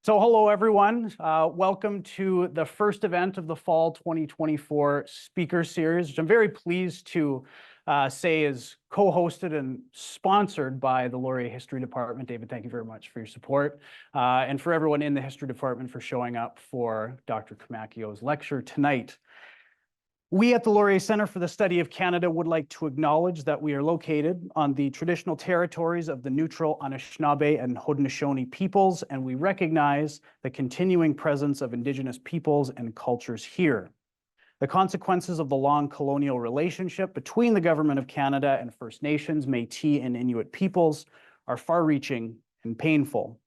So hello, everyone. Welcome to the first event of the Fall 2024 Speaker Series, which I'm very pleased to say is co-hosted and sponsored by the Laurier History Department. David, thank you very much for your support. And for everyone in the History Department for showing up for Dr. Comacchio's lecture tonight. We at the Laurier Centre for the Study of Canada would like to acknowledge that we are located on the traditional territories of the neutral Anishinaabe and Haudenosaunee peoples, and we recognize the continuing presence of Indigenous peoples and cultures here. The consequences of the long colonial relationship between the Government of Canada and First Nations, Métis, and Inuit peoples are far-reaching and painful.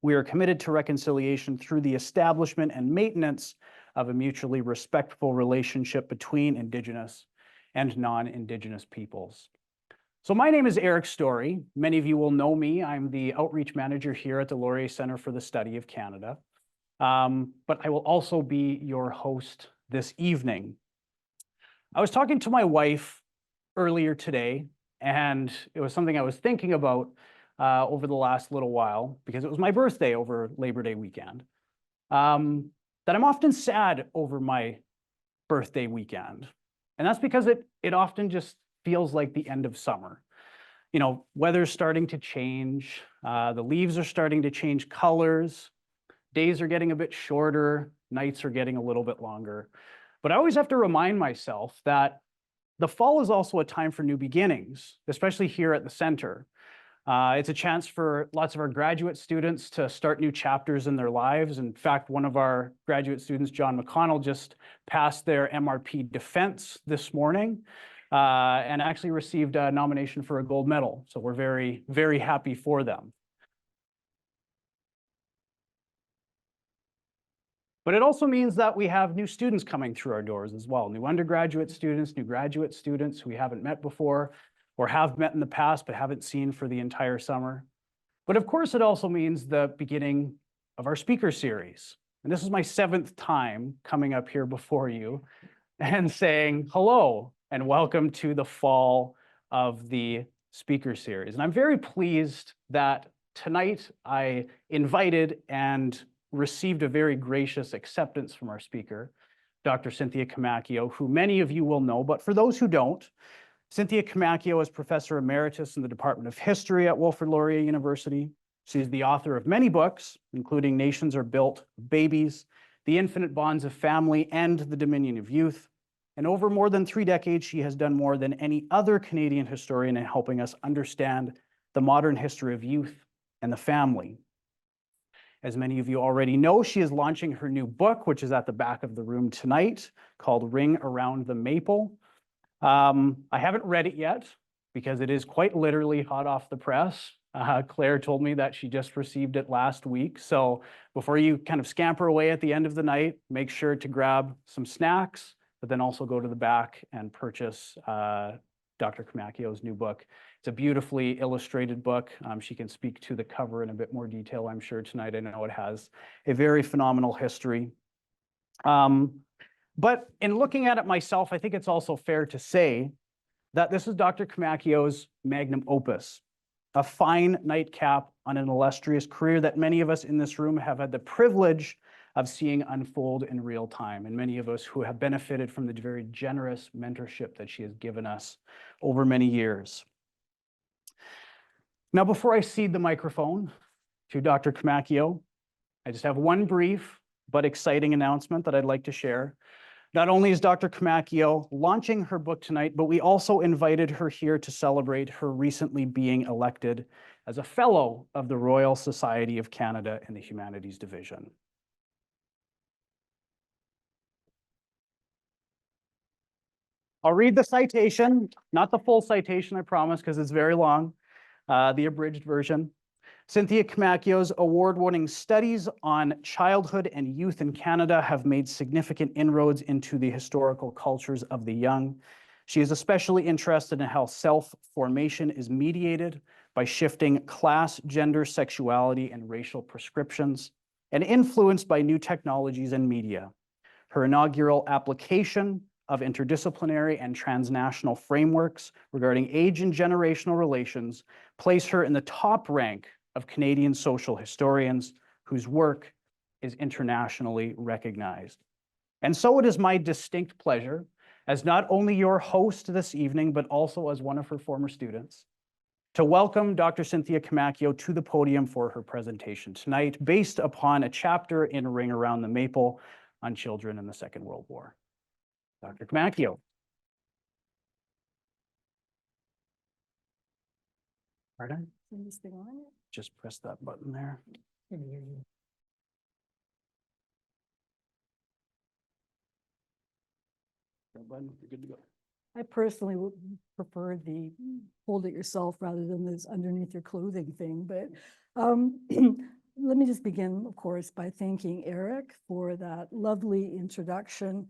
We are committed to reconciliation through the establishment and maintenance of a mutually respectful relationship between Indigenous and non-Indigenous peoples. So my name is Eric Story. Many of you will know me. I'm the outreach manager here at the Laurier Centre for the Study of Canada. But I will also be your host this evening. I was talking to my wife earlier today, and it was something I was thinking about over the last little while, because it was my birthday over Labor Day weekend. That I'm often sad over my birthday weekend. And that's because it often just feels like the end of summer. You know, weather's starting to change, the leaves are starting to change colors, days are getting a bit shorter, nights are getting a little bit longer. But I always have to remind myself that the fall is also a time for new beginnings, especially here at the center. It's a chance for lots of our graduate students to start new chapters in their lives. In fact, one of our graduate students, John McConnell, just passed their MRP defense this morning and actually received a nomination for a gold medal. So we're very, very happy for them. But it also means that we have new students coming through our doors as well. New undergraduate students, new graduate students who we haven't met before, or have met in the past but haven't seen for the entire summer. But of course, it also means the beginning of our speaker series. And this is my 7th time coming up here before you and saying hello and welcome to the fall of the speaker series. And I'm very pleased that tonight I invited and received a very gracious acceptance from our speaker, Dr. Cynthia Comacchio, who many of you will know, but for those who don't, Cynthia Comacchio is Professor Emeritus in the Department of History at Wilfrid Laurier University. She is the author of many books, including Nations Are Built of Babies, The Infinite Bonds of Family, and The Dominion of Youth. And over more than 3 decades, she has done more than any other Canadian historian in helping us understand the modern history of youth and the family. As many of you already know, she is launching her new book, which is at the back of the room tonight, called Ring Around the Maple. I haven't read it yet because it is quite literally hot off the press. Claire told me that she just received it last week. So before you kind of scamper away at the end of the night, make sure to grab some snacks, but then also go to the back and purchase Dr. Comacchio's new book. It's a beautifully illustrated book. She can speak to the cover in a bit more detail, I'm sure, tonight. I know it has a very phenomenal history. But in looking at it myself, I think it's also fair to say that this is Dr. Comacchio's magnum opus, a fine nightcap on an illustrious career that many of us in this room have had the privilege of seeing unfold in real time, and many of us who have benefited from the very generous mentorship that she has given us over many years. Now, before I cede the microphone to Dr. Comacchio, I just have one brief but exciting announcement that I'd like to share. Not only is Dr. Comacchio launching her book tonight, but we also invited her here to celebrate her recently being elected as a Fellow of the Royal Society of Canada in the Humanities Division. I'll read the citation, not the full citation, I promise, because it's very long, the abridged version. Cynthia Comacchio's award-winning studies on childhood and youth in Canada have made significant inroads into the historical cultures of the young. She is especially interested in how self-formation is mediated by shifting class, gender, sexuality, and racial prescriptions, and influenced by new technologies and media. Her inaugural application of interdisciplinary and transnational frameworks regarding age and generational relations place her in the top rank of Canadian social historians whose work is internationally recognized. And so it is my distinct pleasure, as not only your host this evening, but also as one of her former students, to welcome Dr. Cynthia Comacchio to the podium for her presentation tonight, based upon a chapter in Ring Around the Maple on children in the Second World War. Dr. Comacchio. Pardon? Is this thing on? Just press that button there. Button, you're good to go. I personally would prefer the hold it yourself rather than this underneath your clothing thing, but let me just begin, of course, by thanking Eric for that lovely introduction.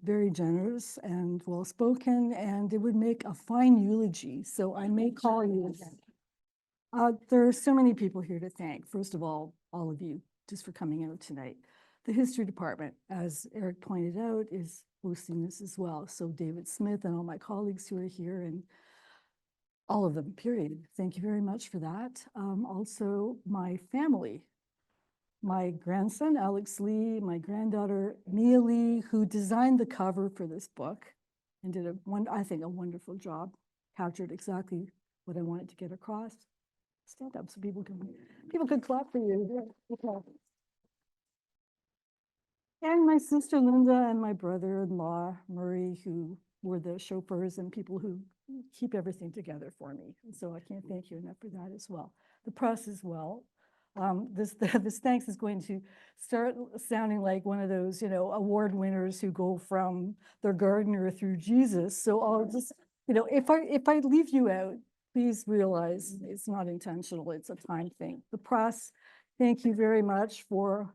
Very generous and well-spoken, and it would make a fine eulogy, so I may call you again. There are so many people here to thank. First of all of you, just for coming out tonight. The history department, as Eric pointed out, is hosting this as well. So David Smith and all my colleagues who are here, and all of them, period. Thank you very much for that. Also, my family, my grandson, Alex Lee, my granddaughter, Mia Lee, who designed the cover for this book and did I think a wonderful job, captured exactly what I wanted to get across. Stand up so people can clap for you. And my sister Linda and my brother-in-law Murray, who were the chauffeurs and people who keep everything together for me. And so I can't thank you enough for that as well. The press as well. This thanks is going to start sounding like one of those, award winners who go from their gardener through Jesus. So I'll just, if I leave you out, please realize it's not intentional. It's a time thing. The press, thank you very much for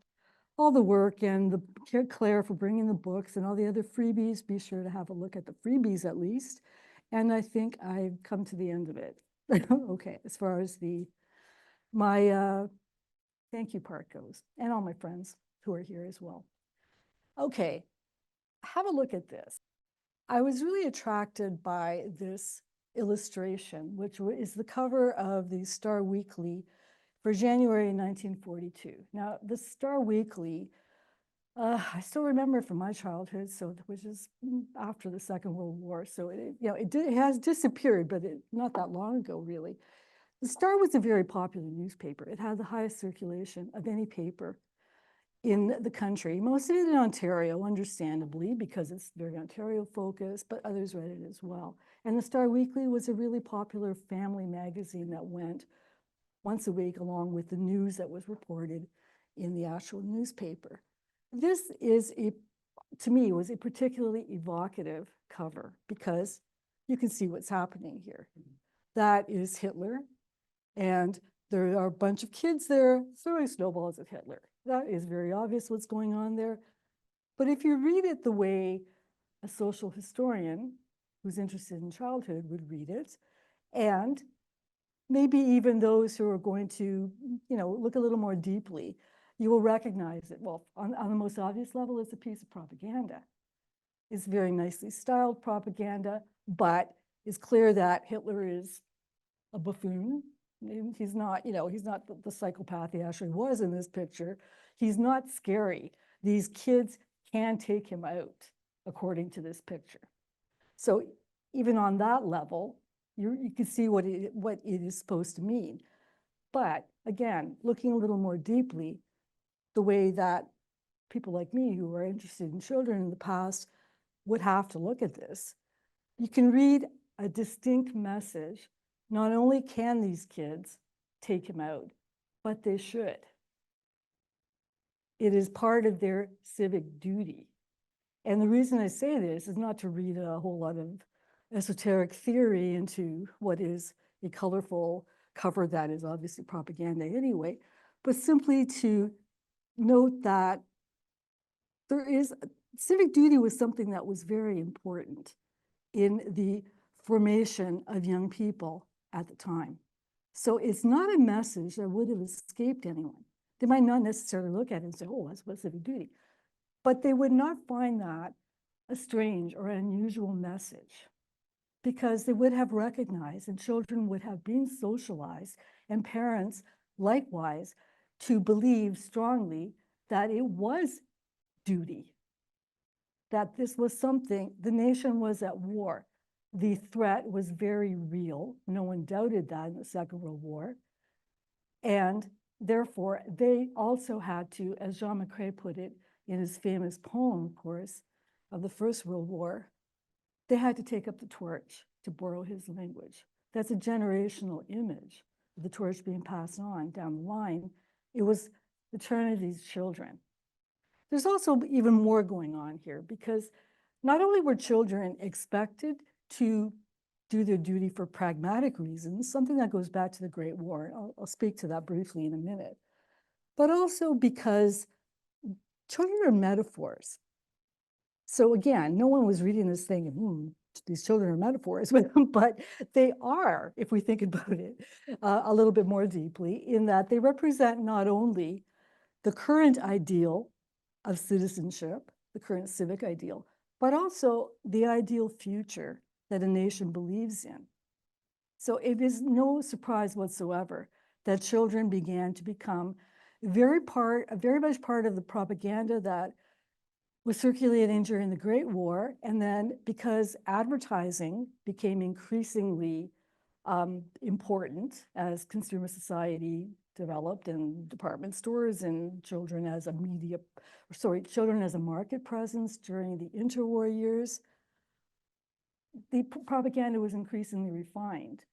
all the work, and Claire for bringing the books and all the other freebies. Be sure to have a look at the freebies at least. And I think I've come to the end of it. Okay, as far as my thank you part goes, and all my friends who are here as well. Okay, have a look at this. I was really attracted by this illustration, which is the cover of the Star Weekly for January 1942. Now, the Star Weekly, I still remember from my childhood, which is after the Second World War. So it has disappeared, but not that long ago, really. The Star was a very popular newspaper. It had the highest circulation of any paper in the country, most of it in Ontario, understandably, because it's very Ontario focused, but others read it as well. And the Star Weekly was a really popular family magazine that went once a week along with the news that was reported in the actual newspaper. This is to me, was a particularly evocative cover because you can see what's happening here. That is Hitler, and there are a bunch of kids there throwing snowballs at Hitler. That is very obvious what's going on there. But if you read it the way a social historian who's interested in childhood would read it, and maybe even those who are going to, look a little more deeply, you will recognize it. Well, on the most obvious level, it's a piece of propaganda. It's very nicely styled propaganda, but it's clear that Hitler is a buffoon. He's not, he's not the psychopath he actually was in this picture. He's not scary. These kids can take him out, according to this picture. So even on that level, you can see what it is supposed to mean. But again, looking a little more deeply, the way that people like me who are interested in children in the past would have to look at this, you can read a distinct message. Not only can these kids take him out, but they should. It is part of their civic duty. And the reason I say this is not to read a whole lot of esoteric theory into what is a colorful cover that is obviously propaganda anyway, but simply to note that civic duty was something that was very important in the formation of young people at the time. So it's not a message that would have escaped anyone. They might not necessarily look at it and say, oh, that's what civic duty. But they would not find that a strange or unusual message, because they would have recognized, and children would have been socialized, and parents likewise to believe strongly that it was duty, that this was something, the nation was at war. The threat was very real. No one doubted that in the Second World War. And therefore, they also had to, as Jean Macrae put it in his famous poem, of course, of the First World War, they had to take up the torch, to borrow his language. That's a generational image of the torch being passed on down the line. It was the turn of these children. There's also even more going on here, because not only were children expected to do their duty for pragmatic reasons, something that goes back to the Great War. I'll speak to that briefly in a minute. But also because children are metaphors. So again, no one was reading this thing and, these children are metaphors, but they are, if we think about it a little bit more deeply, in that they represent not only the current ideal of citizenship, the current civic ideal, but also the ideal future that a nation believes in. So it is no surprise whatsoever that children began to become very much part of the propaganda that was circulating during the Great War. And then because advertising became increasingly important as consumer society developed, and department stores and children as a market presence during the interwar years, the propaganda was increasingly refined,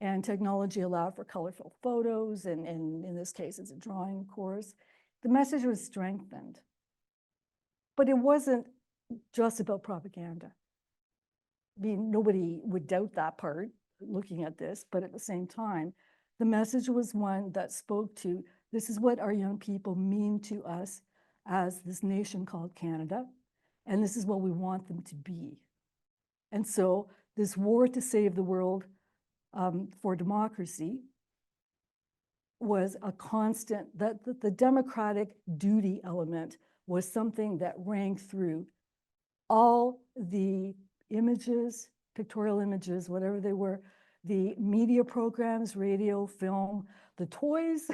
and technology allowed for colorful photos, and in this case, it's a drawing course. The message was strengthened, but it wasn't just about propaganda. I mean, nobody would doubt that part looking at this, but at the same time, the message was one that spoke to, this is what our young people mean to us as this nation called Canada, and this is what we want them to be. And so this war to save the world for democracy was a constant, that the democratic duty element was something that rang through all the images, pictorial images, whatever they were, the media programs, radio, film, the toys,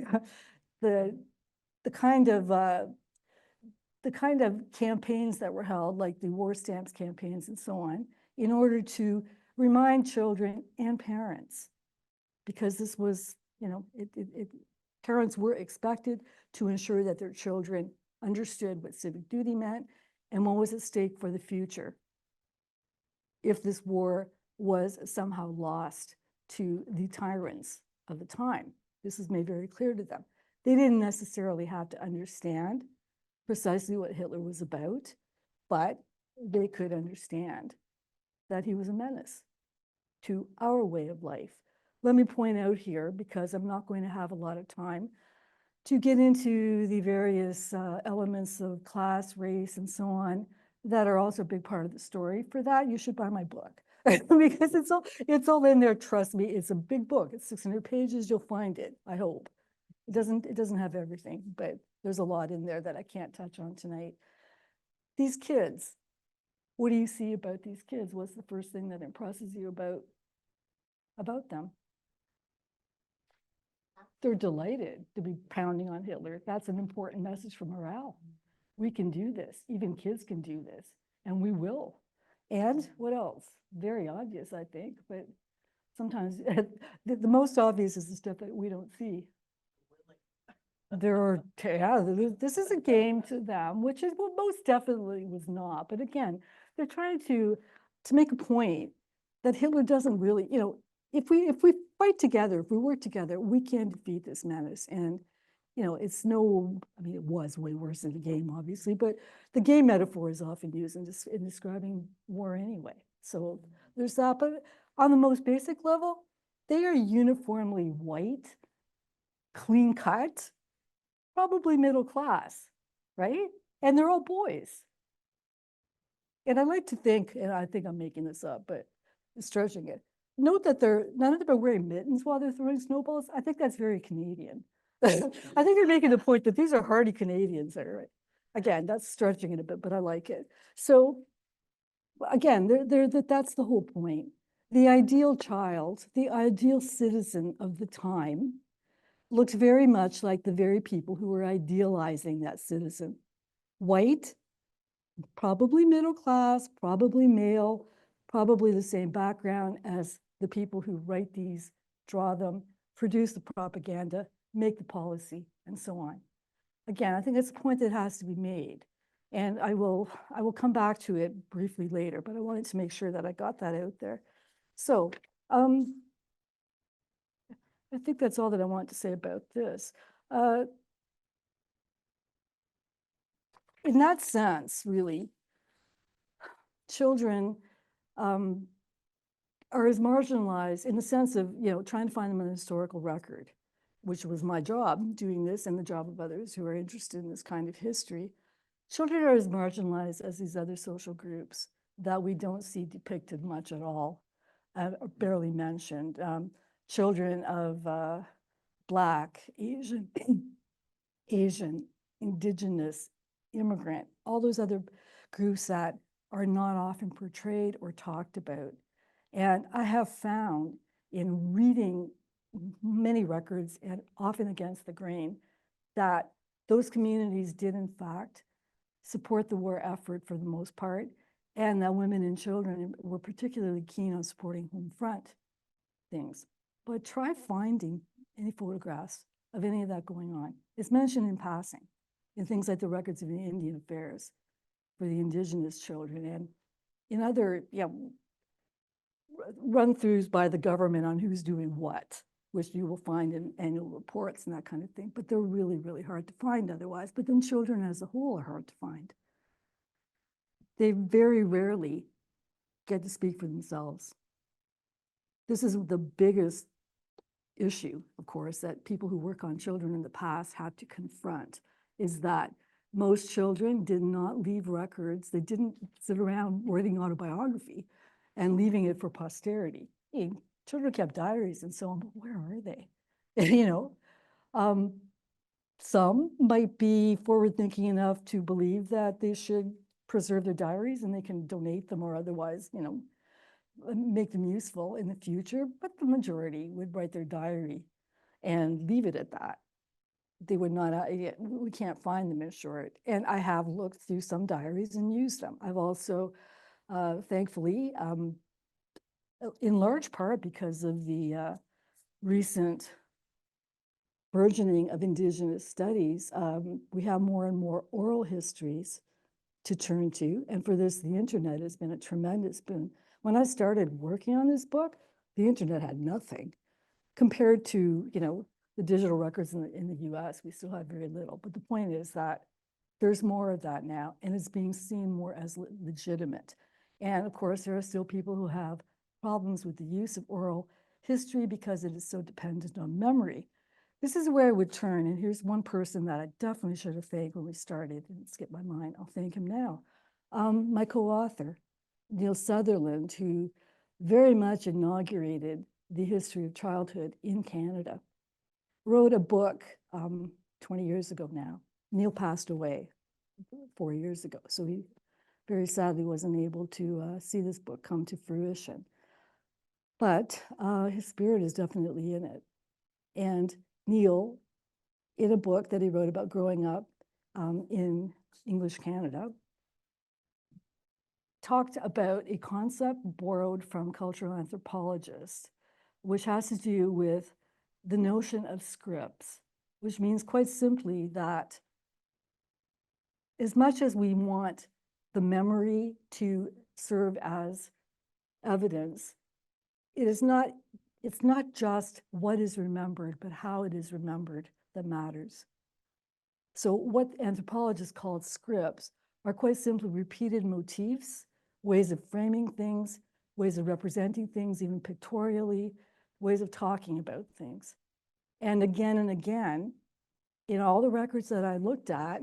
the kind of campaigns that were held, like the war stamps campaigns and so on, in order to remind children and parents, because this was, parents were expected to ensure that their children understood what civic duty meant and what was at stake for the future if this war was somehow lost to the tyrants of the time. This was made very clear to them. They didn't necessarily have to understand precisely what Hitler was about, but they could understand that he was a menace to our way of life. Let me point out here, because I'm not going to have a lot of time to get into the various elements of class, race, and so on that are also a big part of the story. For that, you should buy my book because it's all in there. Trust me, it's a big book. It's 600 pages. You'll find it, I hope. It doesn't have everything, but there's a lot in there that I can't touch on tonight. These kids, what do you see about these kids? What's the first thing that impresses you about them? They're delighted to be pounding on Hitler. That's an important message for morale. We can do this. Even kids can do this, and we will. And what else? Very obvious, I think, but sometimes the most obvious is the stuff that we don't see. This is a game to them, which is what most definitely was not. But again, they're trying to make a point that Hitler doesn't really, if we fight together, if we work together, we can defeat this menace. And it's it was way worse in the game, obviously, but the game metaphor is often used in describing war anyway. So there's that. But on the most basic level, they are uniformly white, clean cut, probably middle class, right? And they're all boys. And I like to think, and I think I'm making this up, but stretching it. Note that none of them are wearing mittens while they're throwing snowballs. I think that's very Canadian. I think they're making the point that these are hardy Canadians that are, again, that's stretching it a bit, but I like it. So again, that's the whole point. The ideal child, the ideal citizen of the time looked very much like the very people who were idealizing that citizen. White, probably middle class, probably male, probably the same background as the people who write these, draw them, produce the propaganda, make the policy, and so on. Again, I think that's a point that has to be made. And I will come back to it briefly later, but I wanted to make sure that I got that out there. So I think that's all that I want to say about this. In that sense, really, children are as marginalized in the sense of, trying to find them in the historical record, which was my job doing this and the job of others who are interested in this kind of history. Children are as marginalized as these other social groups that we don't see depicted much at all, or barely mentioned. Children of Black, Asian, Indigenous, immigrant, all those other groups that are not often portrayed or talked about. And I have found in reading many records, and often against the grain, that those communities did in fact support the war effort for the most part, and that women and children were particularly keen on supporting home front things. But try finding any photographs of any of that going on. It's mentioned in passing in things like the records of the Indian Affairs for the Indigenous children, and in other run-throughs by the government on who's doing what, which you will find in annual reports and that kind of thing, but they're really, really hard to find otherwise. But then children as a whole are hard to find. They very rarely get to speak for themselves. This is the biggest issue, of course, that people who work on children in the past had to confront, is that most children did not leave records. They didn't sit around writing autobiography and leaving it for posterity. Children kept diaries and so on, but where are they? Some might be forward-thinking enough to believe that they should preserve their diaries and they can donate them or otherwise, make them useful in the future, but the majority would write their diary and leave it at that. They would not, we can't find them in short. And I have looked through some diaries and used them. I've also, thankfully, in large part because of the recent burgeoning of Indigenous studies, we have more and more oral histories to turn to. And for this, the internet has been a tremendous boon. When I started working on this book, the internet had nothing compared to, the digital records in the US. We still have very little. But the point is that there's more of that now, and it's being seen more as legitimate. And of course, there are still people who have problems with the use of oral history because it is so dependent on memory. This is where I would turn, and here's one person that I definitely should have thanked when we started, and it skipped my mind. I'll thank him now. My co-author, Neil Sutherland, who very much inaugurated the history of childhood in Canada, wrote a book 20 years ago now. Neil passed away 4 years ago, so he very sadly wasn't able to see this book come to fruition. But his spirit is definitely in it. And Neil, in a book that he wrote about growing up in English Canada, talked about a concept borrowed from cultural anthropologists, which has to do with the notion of scripts, which means quite simply that as much as we want the memory to serve as evidence, it's not just what is remembered, but how it is remembered that matters. So what anthropologists call scripts are quite simply repeated motifs, ways of framing things, ways of representing things, even pictorially, ways of talking about things. And again, in all the records that I looked at,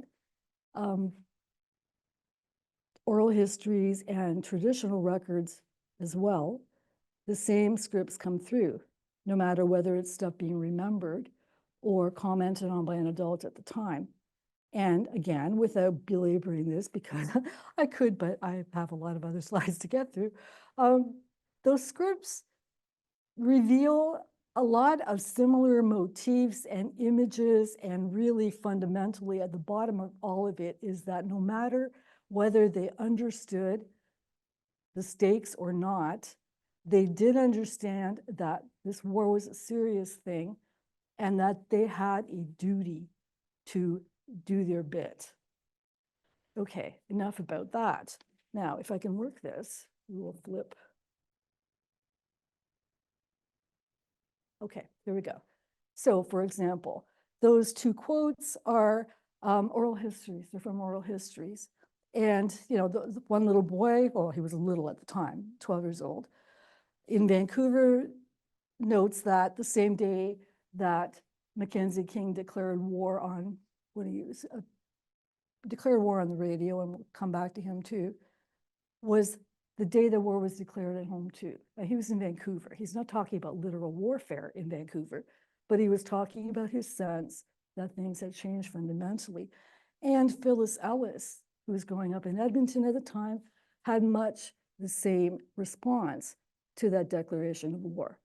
oral histories and traditional records as well, the same scripts come through, no matter whether it's stuff being remembered or commented on by an adult at the time. And again, without belaboring this, because I could, but I have a lot of other slides to get through, those scripts reveal a lot of similar motifs and images, and really fundamentally at the bottom of all of it is that no matter whether they understood the stakes or not, they did understand that this war was a serious thing and that they had a duty to do their bit. Okay, enough about that. Now, if I can work this, we will flip. Okay, here we go. So, for example, those two quotes are oral histories. They're from oral histories. And, the one little boy, well, he was little at the time, 12 years old, in Vancouver, notes that the same day that Mackenzie King declared war on, declared war on the radio, and we'll come back to him too, was the day the war was declared at home too. Now, he was in Vancouver. He's not talking about literal warfare in Vancouver, but he was talking about his sense that things had changed fundamentally. And Phyllis Ellis, who was growing up in Edmonton at the time, had much the same response to that declaration of war.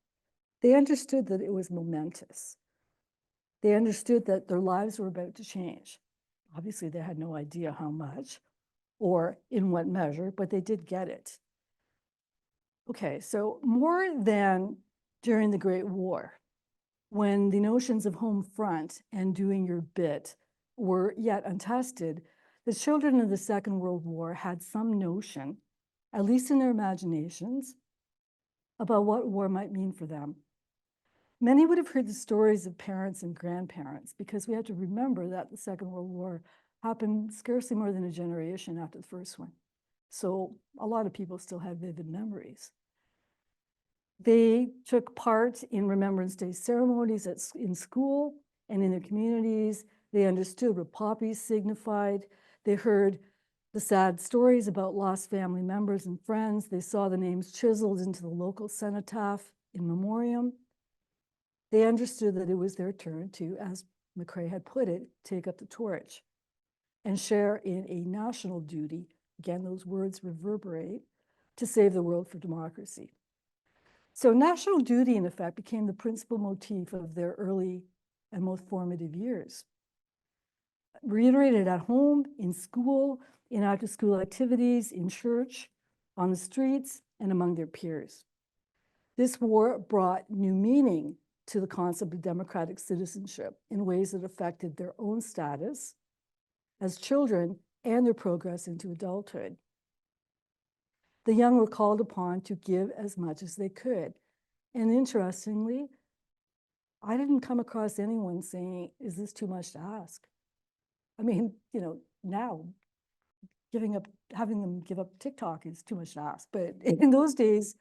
They understood that it was momentous. They understood that their lives were about to change. Obviously, they had no idea how much or in what measure, but they did get it. Okay, so more than during the Great War, when the notions of home front and doing your bit were yet untested, the children of the Second World War had some notion, at least in their imaginations, about what war might mean for them. Many would have heard the stories of parents and grandparents, because we have to remember that the Second World War happened scarcely more than a generation after the first one. So a lot of people still have vivid memories. They took part in Remembrance Day ceremonies in school and in their communities. They understood what poppies signified. They heard the sad stories about lost family members and friends. They saw the names chiseled into the local cenotaph in memoriam. They understood that it was their turn to, as McCrae had put it, take up the torch and share in a national duty. Again, those words reverberate, to save the world for democracy. So national duty, in effect, became the principal motif of their early and most formative years. Reiterated at home, in school, in after-school activities, in church, on the streets, and among their peers. This war brought new meaning to the concept of democratic citizenship in ways that affected their own status as children and their progress into adulthood. The young were called upon to give as much as they could. And interestingly, I didn't come across anyone saying, is this too much to ask? I mean, now having them give up TikTok is too much to ask. But in those days,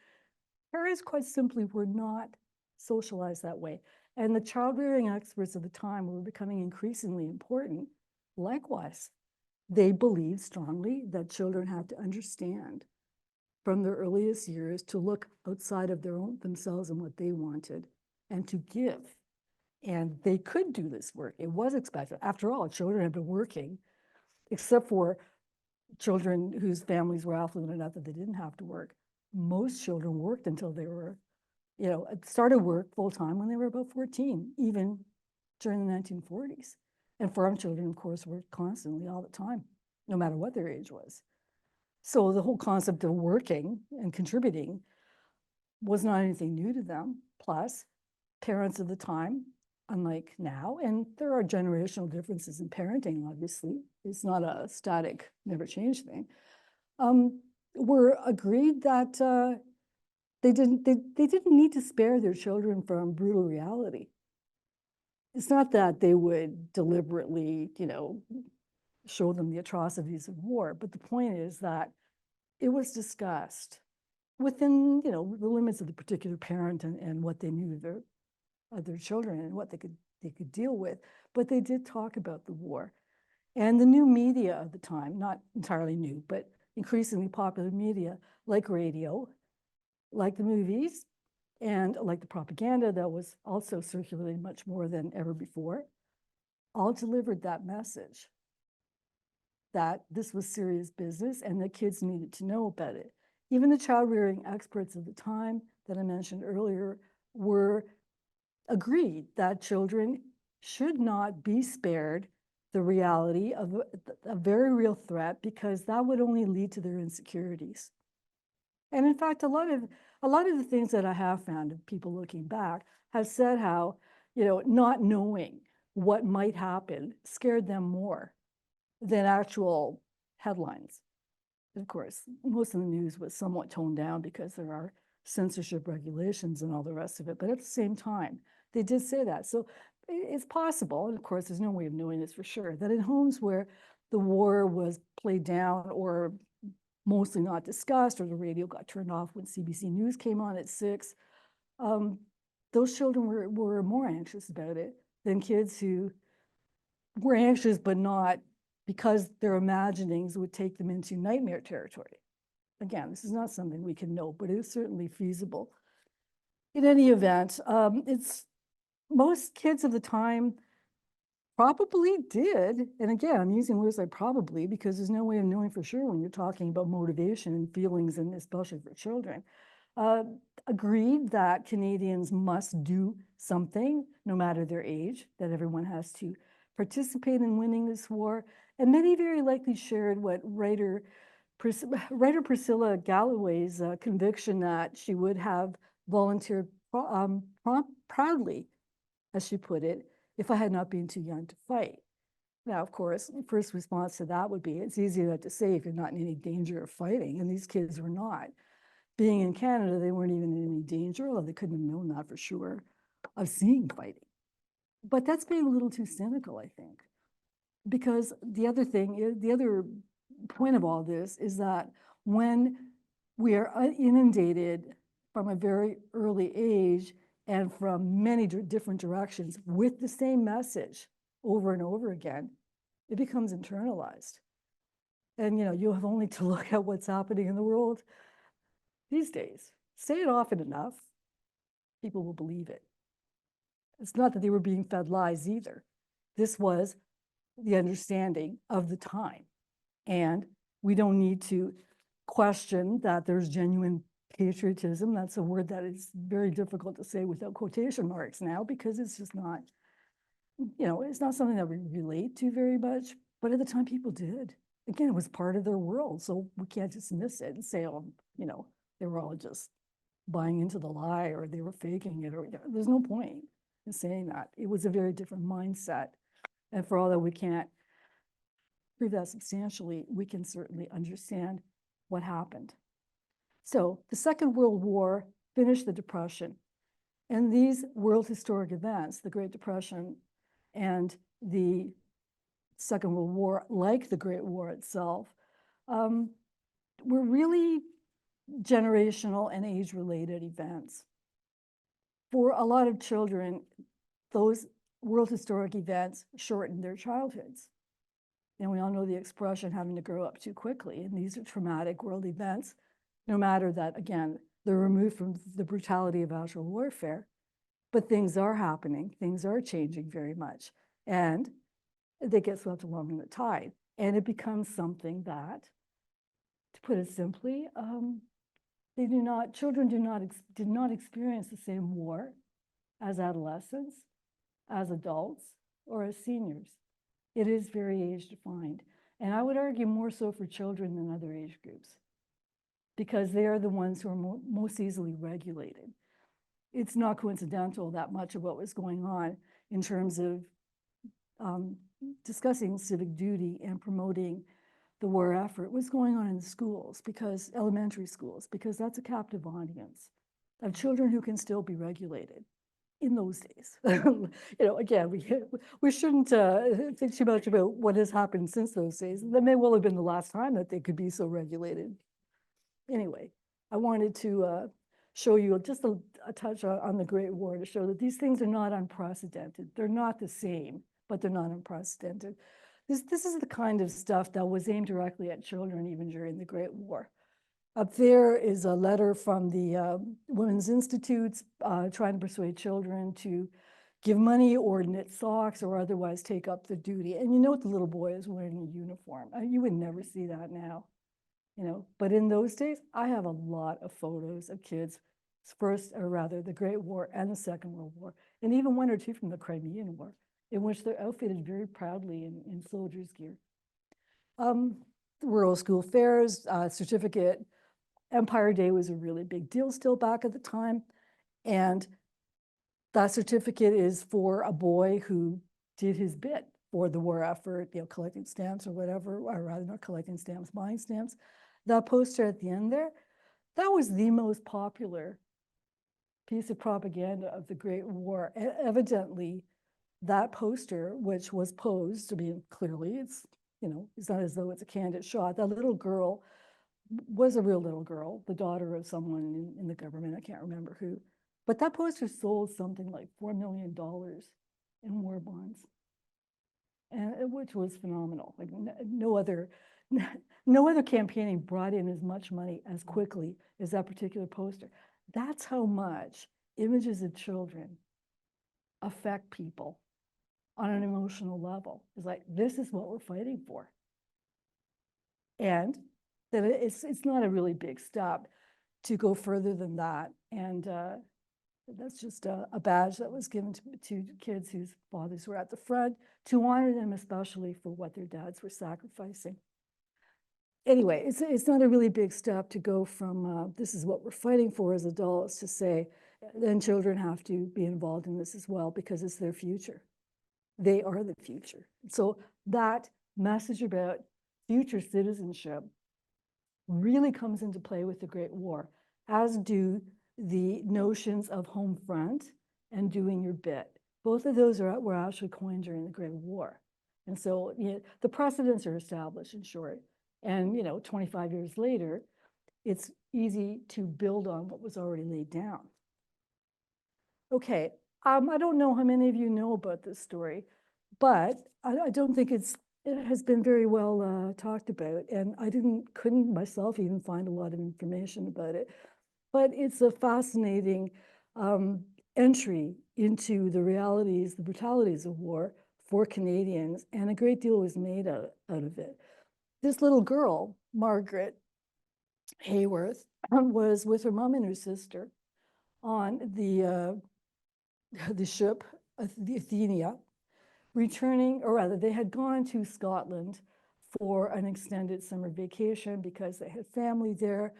parents quite simply were not socialized that way. And the child-rearing experts of the time were becoming increasingly important. Likewise, they believed strongly that children had to understand from their earliest years to look outside of themselves and what they wanted, and to give. And they could do this work. It was expected. After all, children had been working, except for children whose families were affluent enough that they didn't have to work. Most children worked until they were, started work full-time when they were about 14, even during the 1940s. And farm children, of course, worked constantly all the time, no matter what their age was. So the whole concept of working and contributing was not anything new to them. Plus, parents of the time, unlike now, and there are generational differences in parenting, obviously. It's not a static, never change thing. Were agreed that they didn't need to spare their children from brutal reality. It's not that they would deliberately, show them the atrocities of war, but the point is that it was discussed within, the limits of the particular parent and what they knew of their children and what they could deal with. But they did talk about the war. And the new media of the time, not entirely new, but increasingly popular media, like radio, like the movies, and like the propaganda that was also circulating much more than ever before, all delivered that message that this was serious business and that kids needed to know about it. Even the child rearing experts of the time that I mentioned earlier were agreed that children should not be spared the reality of a very real threat, because that would only lead to their insecurities. And in fact, a lot of the things that I have found of people looking back have said how, not knowing what might happen scared them more than actual headlines. Of course, most of the news was somewhat toned down because there are censorship regulations and all the rest of it. But at the same time, they did say that. So it's possible, and of course, there's no way of knowing this for sure, that in homes where the war was played down or mostly not discussed, or the radio got turned off when CBC News came on at 6, those children were more anxious about it than kids who were anxious, but not because their imaginings would take them into nightmare territory. Again, this is not something we can know, but it is certainly feasible. In any event, most kids of the time probably did. And again, I'm using words like probably because there's no way of knowing for sure when you're talking about motivation and feelings, and especially for children. Agreed that Canadians must do something, no matter their age, that everyone has to participate in winning this war. And many very likely shared what writer Priscilla Galloway's conviction that she would have volunteered proudly, as she put it, if I had not been too young to fight. Now, of course, the first response to that would be, it's easy enough to say if you're not in any danger of fighting, and these kids were not. Being in Canada, they weren't even in any danger, although they couldn't have known that for sure, of seeing fighting. But that's being a little too cynical, I think. Because the other point of all this is that when we are inundated from a very early age and from many different directions with the same message over and over again, it becomes internalized. And you have only to look at what's happening in the world these days. Say it often enough, people will believe it. It's not that they were being fed lies either. This was the understanding of the time. And we don't need to question that there's genuine patriotism. That's a word that is very difficult to say without quotation marks now, because it's just not, it's not something that we relate to very much. But at the time, people did. Again, it was part of their world. So we can't dismiss it and say, oh, they were all just buying into the lie, or they were faking it, or there's no point in saying that. It was a very different mindset. And for all that we can't prove that substantially, we can certainly understand what happened. So the Second World War finished the Depression. And these world historic events, the Great Depression and the Second World War, like the Great War itself, were really generational and age-related events. For a lot of children, those world historic events shortened their childhoods. And we all know the expression, having to grow up too quickly. And these are traumatic world events, no matter that, again, they're removed from the brutality of actual warfare. But things are happening, things are changing very much. And they get swept along in the tide. And it becomes something that, to put it simply, children did not experience the same war as adolescents, as adults, or as seniors. It is very age defined. And I would argue more so for children than other age groups, because they are the ones who are most easily regulated. It's not coincidental that much of what was going on in terms of discussing civic duty and promoting the war effort was going on in the schools, because elementary schools, because that's a captive audience of children who can still be regulated in those days. Again, we shouldn't think too much about what has happened since those days. That may well have been the last time that they could be so regulated. Anyway, I wanted to show you just a touch on the Great War to show that these things are not unprecedented. They're not the same, but they're not unprecedented. This is the kind of stuff that was aimed directly at children even during the Great War. Up there is a letter from the Women's Institutes trying to persuade children to give money or knit socks or otherwise take up the duty. And the little boy is wearing a uniform. You would never see that now, But in those days, I have a lot of photos of kids, the Great War and the Second World War. and even one or two from the Crimean War, in which they're outfitted very proudly in soldiers' gear. Rural school fairs, certificate. Empire Day was a really big deal still back at the time. And that certificate is for a boy who did his bit for the war effort, collecting stamps or whatever, or rather not collecting stamps, buying stamps. That poster at the end there, that was the most popular piece of propaganda of the Great War. Evidently, that poster, which was posed, I mean, clearly it's not as though it's a candid shot. That little girl was a real little girl, the daughter of someone in the government, I can't remember who. But that poster sold something like $4 million in war bonds, and which was phenomenal. Like no other campaigning brought in as much money as quickly as that particular poster. That's how much images of children affect people on an emotional level. It's like, this is what we're fighting for. And that it's not a really big step to go further than that. And that's just a badge that was given to kids whose fathers were at the front to honor them, especially for what their dads were sacrificing. Anyway, it's not a really big step to go from this is what we're fighting for as adults to say, then children have to be involved in this as well because it's their future. They are the future. So that message about future citizenship really comes into play with the Great War, as do the notions of home front and doing your bit. Both of those were actually coined during the Great War. And so the precedents are established, in short. And 25 years later, it's easy to build on what was already laid down. Okay, I don't know how many of you know about this story, but I don't think it has been very well talked about, and I couldn't myself even find a lot of information about it. But it's a fascinating entry into the realities, the brutalities of war for Canadians, and a great deal was made out of it. This little girl, Margaret Haworth, was with her mom and her sister on the ship, the Athenia, returning, or rather, they had gone to Scotland for an extended summer vacation because they had family there.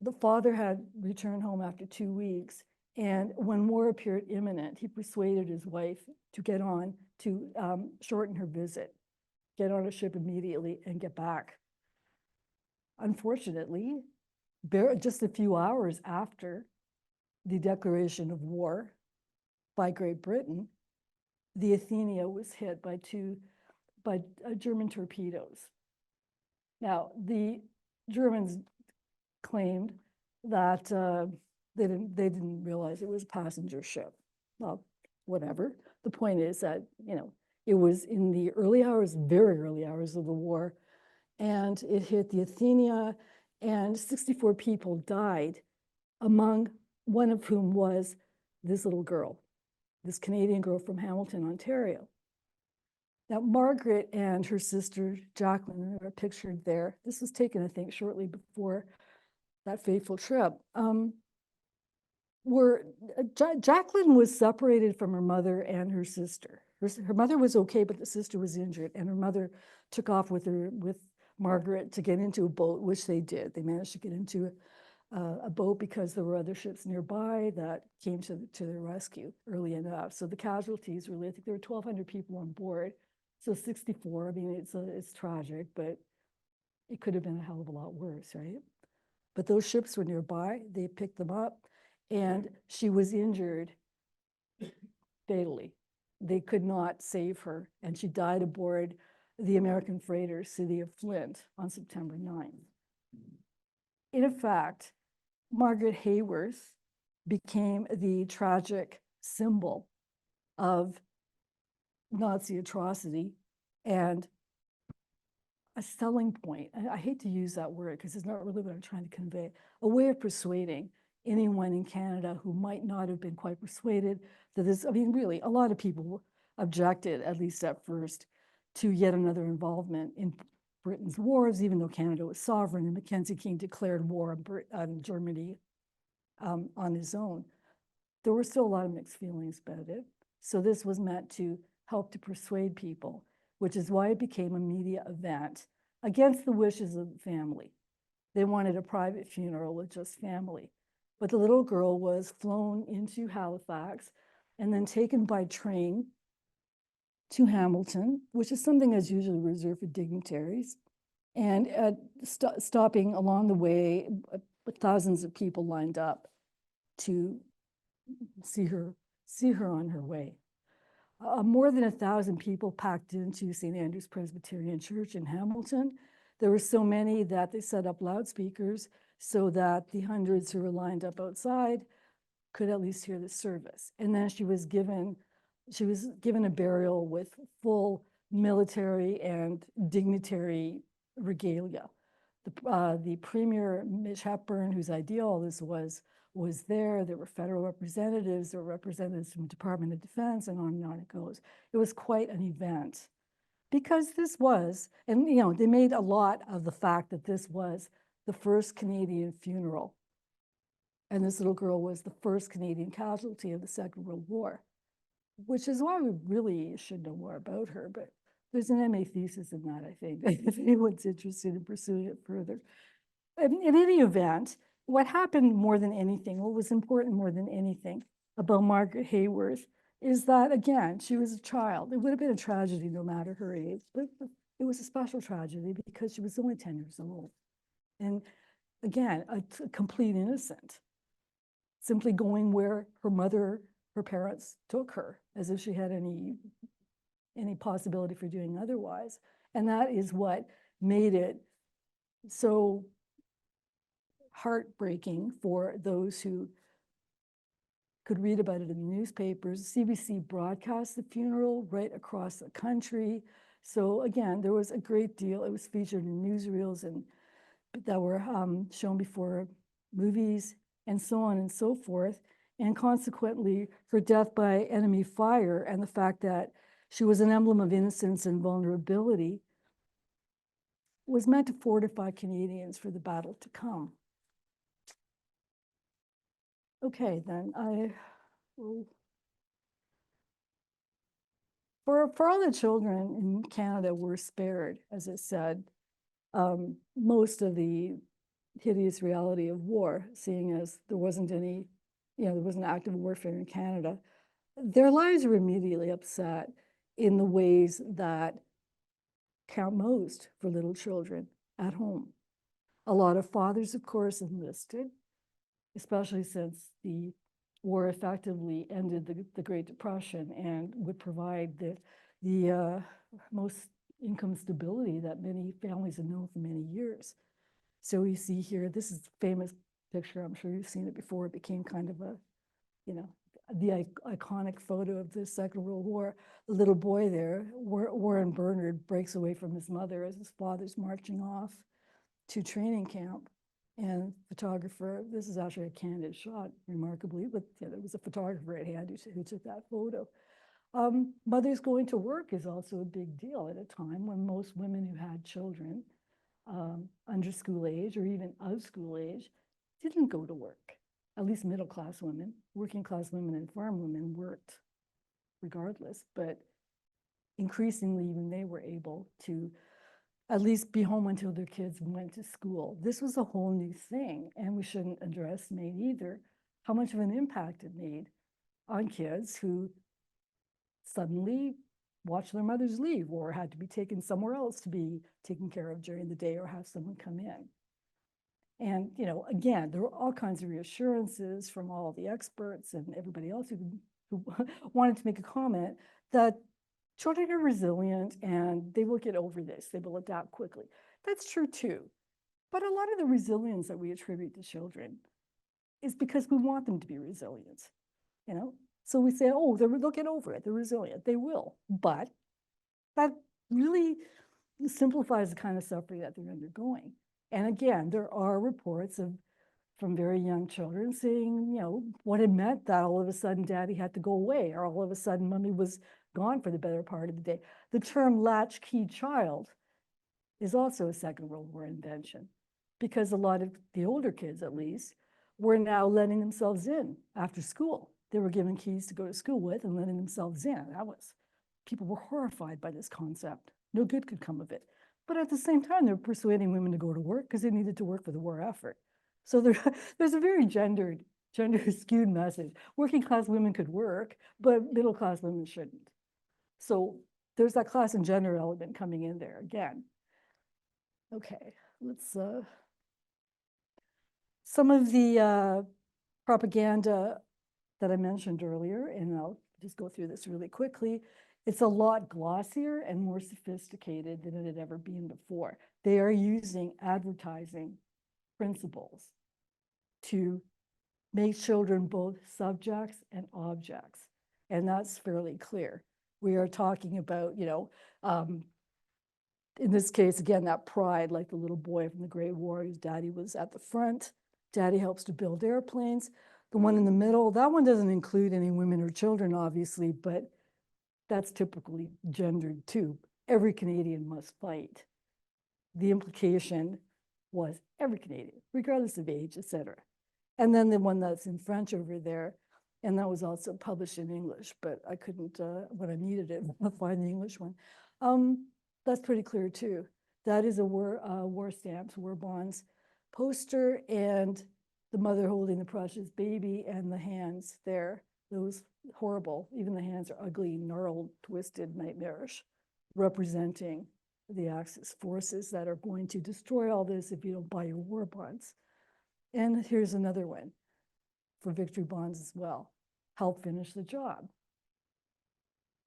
The father had returned home after 2 weeks, and when war appeared imminent, he persuaded his wife to get on to shorten her visit, get on a ship immediately and get back. Unfortunately, just a few hours after the declaration of war by Great Britain, the Athenia was hit by German torpedoes. Now, the Germans claimed that they didn't realize it was a passenger ship. Well, whatever. The point is that, it was in the early hours, very early hours of the war, and it hit the Athenia, and 64 people died, among one of whom was this little girl, this Canadian girl from Hamilton, Ontario. Now, Margaret and her sister, Jacqueline, are pictured there. This was taken, I think, shortly before that fateful trip. Jacqueline was separated from her mother and her sister. Her mother was okay, but the sister was injured, and her mother took off with Margaret to get into a boat, which they did. They managed to get into a boat because there were other ships nearby that came to their rescue early enough. So the casualties really, I think there were 1,200 people on board. So 64, I mean, it's tragic, but it could have been a hell of a lot worse, right? But those ships were nearby, they picked them up, and she was injured fatally. They could not save her, and she died aboard the American freighter City of Flint on September 9th. In effect, Margaret Haworth became the tragic symbol of Nazi atrocity and a selling point. I hate to use that word because it's not really what I'm trying to convey. A way of persuading anyone in Canada who might not have been quite persuaded that this, I mean, really, a lot of people objected, at least at first, to yet another involvement in Britain's wars, even though Canada was sovereign and Mackenzie King declared war on Germany on his own. There were still a lot of mixed feelings about it. So this was meant to help to persuade people, which is why it became a media event against the wishes of the family. They wanted a private funeral with just family. But the little girl was flown into Halifax and then taken by train to Hamilton, which is something that's usually reserved for dignitaries. And stopping along the way, thousands of people lined up to see her on her way. More than 1,000 people packed into St. Andrew's Presbyterian Church in Hamilton. There were so many that they set up loudspeakers so that the hundreds who were lined up outside could at least hear the service. And then she was given a burial with full military and dignitary regalia. The Premier, Mitch Hepburn, whose idea all this was there. There were federal representatives, there were representatives from the Department of Defense, and on it goes. It was quite an event. Because this was, and they made a lot of the fact that this was the first Canadian funeral. And this little girl was the first Canadian casualty of the Second World War, which is why we really should know more about her. But there's an MA thesis in that, I think, if anyone's interested in pursuing it further. In any event, what happened more than anything, what was important more than anything about Margaret Haworth is that, again, she was a child. It would have been a tragedy no matter her age, but it was a special tragedy because she was only 10 years old. And again, a complete innocent, simply going where her parents took her, as if she had any possibility for doing otherwise. And that is what made it so heartbreaking for those who could read about it in the newspapers. CBC broadcast the funeral right across the country. So again, there was a great deal. It was featured in newsreels and that were shown before movies and so on and so forth. And consequently, her death by enemy fire and the fact that she was an emblem of innocence and vulnerability was meant to fortify Canadians for the battle to come. Okay, then I will. For all the children in Canada were spared, as I said, most of the hideous reality of war, seeing as there wasn't any, there wasn't active warfare in Canada, their lives were immediately upset in the ways that count most for little children at home. A lot of fathers, of course, enlisted, especially since the war effectively ended the Great Depression and would provide the most income stability that many families have known for many years. So you see here, this is a famous picture. I'm sure you've seen it before. It became kind of the iconic photo of the Second World War. The little boy there, Warren Bernard, breaks away from his mother as his father's marching off to training camp. And photographer, this is actually a candid shot, remarkably, but there was a photographer at hand who took that photo. Mothers going to work is also a big deal at a time when most women who had children under school age or even out of school age didn't go to work. At least middle-class women, working-class women and farm women worked regardless, but increasingly even they were able to at least be home until their kids went to school. This was a whole new thing, and we shouldn't underestimate either how much of an impact it made on kids who suddenly watched their mothers leave or had to be taken somewhere else to be taken care of during the day or have someone come in. And, again, there were all kinds of reassurances from all the experts and everybody else who wanted to make a comment that children are resilient and they will get over this. They will adapt quickly. That's true too. But a lot of the resilience that we attribute to children is because we want them to be resilient, So we say, oh, they'll get over it. They're resilient. They will. But that really simplifies the kind of suffering that they're undergoing. And again, there are reports from very young children saying, what it meant that all of a sudden daddy had to go away or all of a sudden mommy was gone for the better part of the day. The term latchkey child is also a Second World War invention because a lot of the older kids, at least, were now letting themselves in after school they were given keys to go to school with and letting themselves in. People were horrified by this concept. No good could come of it. But at the same time, they're persuading women to go to work because they needed to work for the war effort. So there's a very gender skewed message. Working class women could work, but middle class women shouldn't. So there's that class and gender element coming in there again. Okay, let's, some of the propaganda that I mentioned earlier, and I'll just go through this really quickly. It's a lot glossier and more sophisticated than it had ever been before. They are using advertising principles to make children both subjects and objects. And that's fairly clear. We are talking about, in this case, again, that pride, like the little boy from the Great War whose daddy was at the front. Daddy helps to build airplanes. The one in the middle, that one doesn't include any women or children, obviously, but that's typically gendered too. Every Canadian must fight. The implication was every Canadian, regardless of age, etc. And then the one that's in French over there, and that was also published in English, but I couldn't, when I needed it, find the English one. That's pretty clear too. That is a war stamps, war bonds poster, and the mother holding the precious baby, and the hands there, those horrible, even the hands are ugly, gnarled, twisted, nightmarish, representing the Axis forces that are going to destroy all this if you don't buy your war bonds. And here's another one for victory bonds as well. Help finish the job.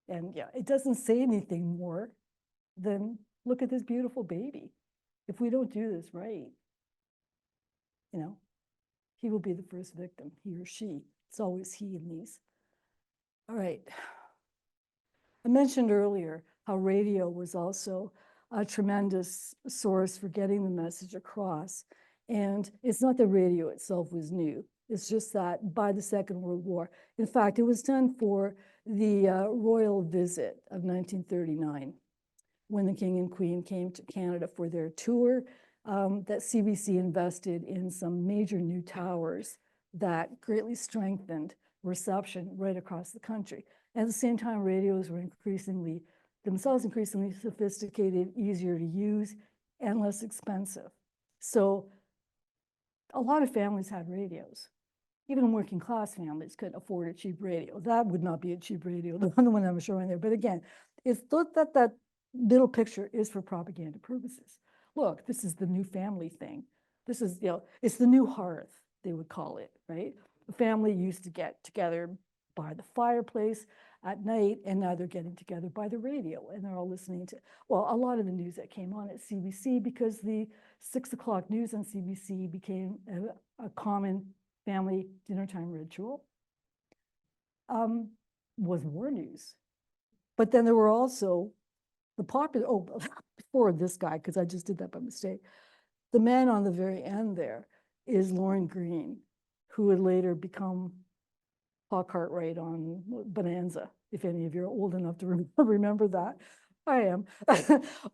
And yeah, it doesn't say anything more than look at this beautiful baby. If we don't do this right, he will be the first victim, he or she. It's always he in these. All right. I mentioned earlier how radio was also a tremendous source for getting the message across. And it's not that radio itself was new. It's just that by the Second World War, in fact, it was done for the royal visit of 1939, when the King and Queen came to Canada for their tour, that CBC invested in some major new towers that greatly strengthened reception right across the country. At the same time, radios were increasingly sophisticated, easier to use, and less expensive. So a lot of families had radios. Even working class families could afford a cheap radio. That would not be a cheap radio, the one I'm showing there. But again, it's thought that that middle picture is for propaganda purposes. Look, this is the new family thing. This is, it's the new hearth, they would call it, right? The family used to get together by the fireplace at night, and now they're getting together by the radio, and they're all listening to, well, a lot of the news that came on at CBC, because the 6 o'clock news on CBC became a common family dinner time ritual, was war news. But then there were also the popular, before this guy, because I just did that by mistake, the man on the very end there is Lorne Greene, who would later become Paul Cartwright on Bonanza, if any of you are old enough to remember that. I am.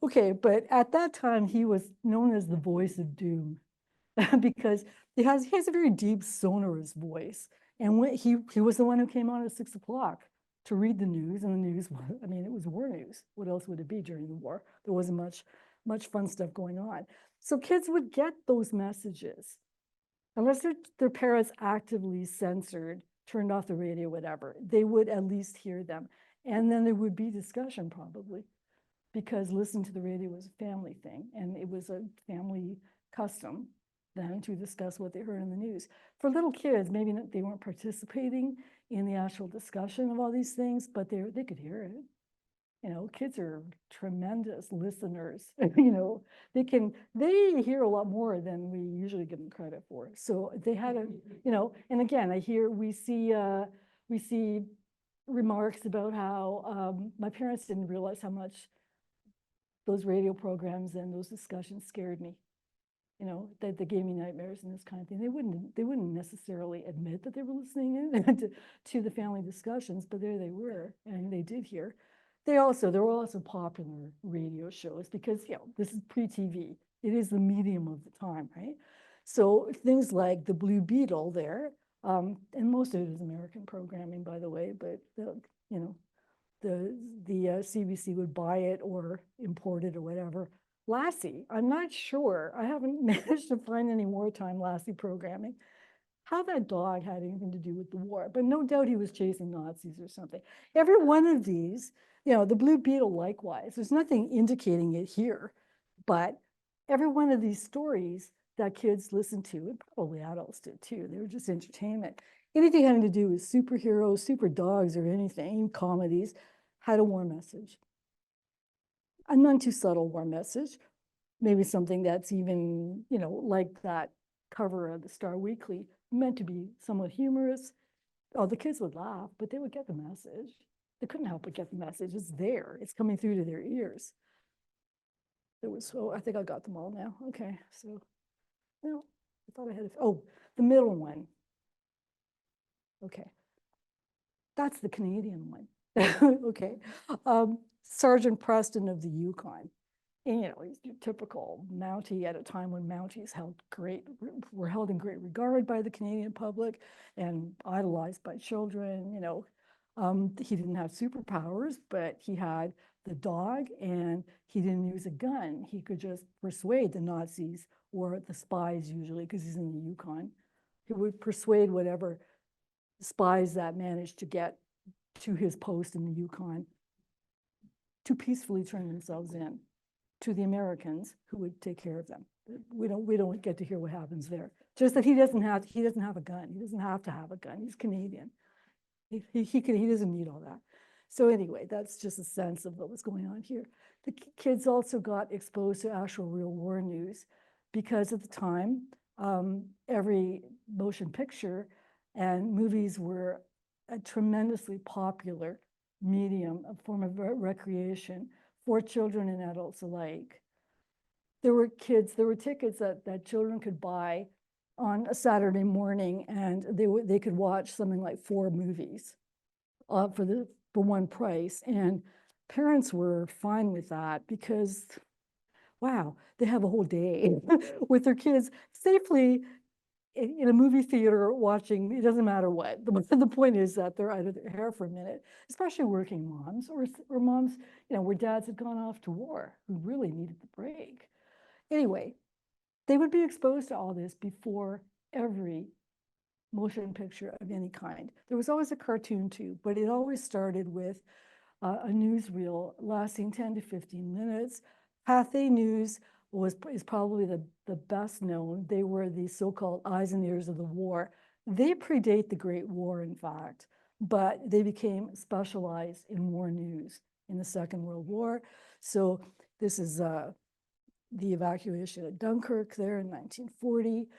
Okay, but at that time, he was known as the voice of doom because he has a very deep, sonorous voice. And when he was the one who came on at 6 o'clock to read the news, and the news, I mean, it was war news. What else would it be during the war? There wasn't much fun stuff going on. So kids would get those messages. Unless their parents actively censored, turned off the radio, whatever, they would at least hear them. And then there would be discussion probably, because listening to the radio was a family thing, and it was a family custom then to discuss what they heard in the news. For little kids, maybe they weren't participating in the actual discussion of all these things, but they could hear it. Kids are tremendous listeners. They hear a lot more than we usually give them credit for. So they had and again, we see remarks about how my parents didn't realize how much those radio programs and those discussions scared me. That they gave me nightmares and this kind of thing. They wouldn't necessarily admit that they were listening in to the family discussions, but there they were, and they did hear. There were also popular radio shows because, this is pre-TV. It is the medium of the time, right? So things like the Blue Beetle there And most of it is American programming, by the way, but you know, the CBC would buy it or import it or whatever. Lassie, I'm not sure. I haven't managed to find any wartime Lassie programming. How that dog had anything to do with the war, but no doubt he was chasing Nazis or something. Every one of these, you know, the Blue Beetle likewise, there's nothing indicating it here, but every one of these stories that kids listened to, and probably adults did too, they were just entertainment. Anything having to do with superheroes, super dogs, or anything, comedies, had a war message. A none too subtle war message, maybe something that's even, you know, like that cover of the Star Weekly, meant to be somewhat humorous. Oh, the kids would laugh, but they would get the message. They couldn't help but get the message. It's there. It's coming through to their ears. There was, oh, I think I got them all now. Okay, so, no, I thought I had, oh, the middle one. Okay, that's the Canadian one. Okay, Sergeant Preston of the Yukon. And, you know, he's your typical Mountie at a time when Mounties were held in great regard by the Canadian public and idolized by children. You know, he didn't have superpowers, but he had the dog, and he didn't use a gun. He could just persuade the Nazis, or the spies usually, because he's in the Yukon. He would persuade whatever spies that managed to get to his post in the Yukon to peacefully turn themselves in to the Americans, who would take care of them. We don't get to hear what happens there. Just that he doesn't have a gun. He doesn't have to have a gun. He's Canadian. He doesn't need all that. So anyway, that's just a sense of what was going on here. The kids also got exposed to actual real war news, because at the time, every motion picture and movies were a tremendously popular medium, a form of recreation for children and adults alike. There were tickets that children could buy on a Saturday morning, and they could watch something like 4 movies for one price. And parents were fine with that, because wow, they have a whole day with their kids safely in a movie theater watching. It doesn't matter what. The point is that they're out of their hair for a minute, especially working moms or moms, you know, where dads had gone off to war, who really needed the break. Anyway, they would be exposed to all this before every motion picture of any kind. There was always a cartoon too, but it always started with a newsreel lasting 10 to 15 minutes. Pathé News is probably the best known. They were the so-called eyes and ears of the war. They predate the Great War, in fact, but they became specialized in war news in the Second World War. So this is the evacuation of Dunkirk there in 1940.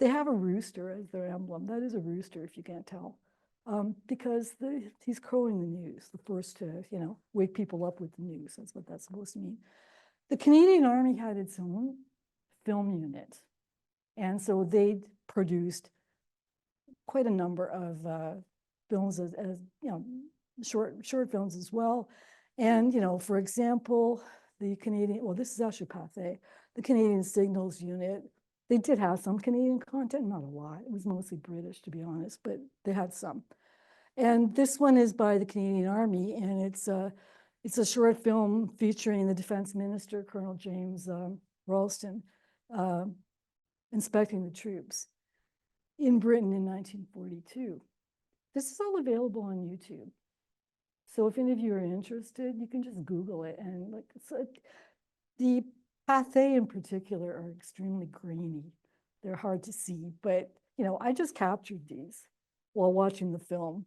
They have a rooster as their emblem. That is a rooster, if you can't tell, because he's crowing the news, the first to, you know, wake people up with the news. That's what that's supposed to mean. The Canadian Army had its own film unit, and so they produced quite a number of films as you know, short films as well. And, you know, for example, the Canadian, well, this is actually Pathé, the Canadian Signals Unit. They did have some Canadian content, not a lot. It was mostly British, to be honest, but they had some. And this one is by the Canadian Army, and it's a short film featuring the Defense Minister, Colonel James Ralston, inspecting the troops in Britain in 1942. This is all available on YouTube. So if any of you are interested, you can just Google it. And the Pathé in particular are extremely grainy. They're hard to see, but you know, I just captured these while watching the film.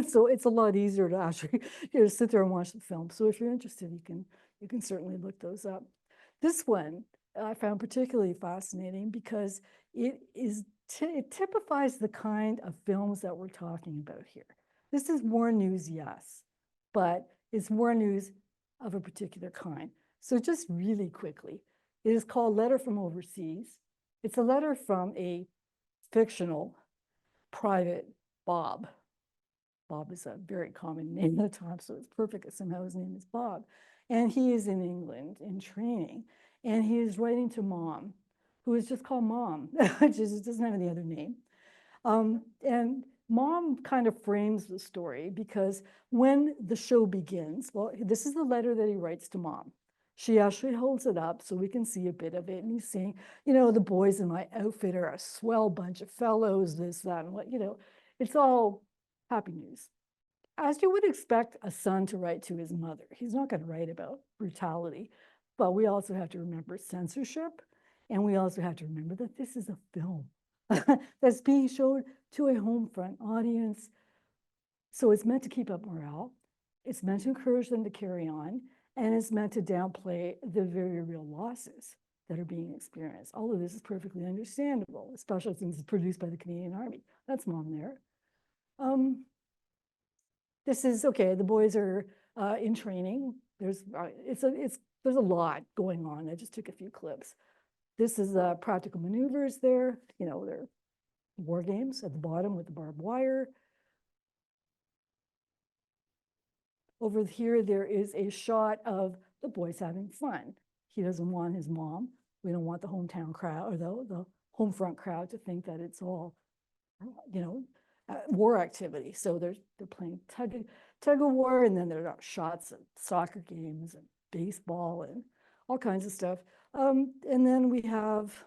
So it's a lot easier to actually, you know, sit there and watch the film. So if you're interested, you can certainly look those up. This one I found particularly fascinating because it typifies the kind of films that we're talking about here. This is war news, yes, but it's war news of a particular kind. So just really quickly, it is called Letter from Overseas. It's a letter from a fictional private Bob. Bob is a very common name at the time, so it's perfect that somehow his name is Bob. And he is in England in training, and he is writing to Mom, who is just called Mom, which doesn't have any other name. And Mom kind of frames the story because when the show begins, well, this is the letter that he writes to Mom. She actually holds it up so we can see a bit of it. And he's saying, you know, the boys in my outfit are a swell bunch of fellows, this, that, and what, you know, it's all happy news. As you would expect a son to write to his mother. He's not going to write about brutality, but we also have to remember censorship. And we also have to remember that this is a film that's being showed to a home front audience. So it's meant to keep up morale. It's meant to encourage them to carry on. And it's meant to downplay the very real losses that are being experienced. All of this is perfectly understandable, especially since it's produced by the Canadian Army. That's Mom there. This is, okay, the boys are in training. There's a lot going on. I just took a few clips. This is practical maneuvers there. You know, they're war games at the bottom with the barbed wire. Over here, there is a shot of the boys having fun. He doesn't want his mom. We don't want the hometown crowd or the home front crowd to think that it's all, you know, war activity. So they're playing tug of war, and then there are shots of soccer games and baseball and all kinds of stuff. And then we have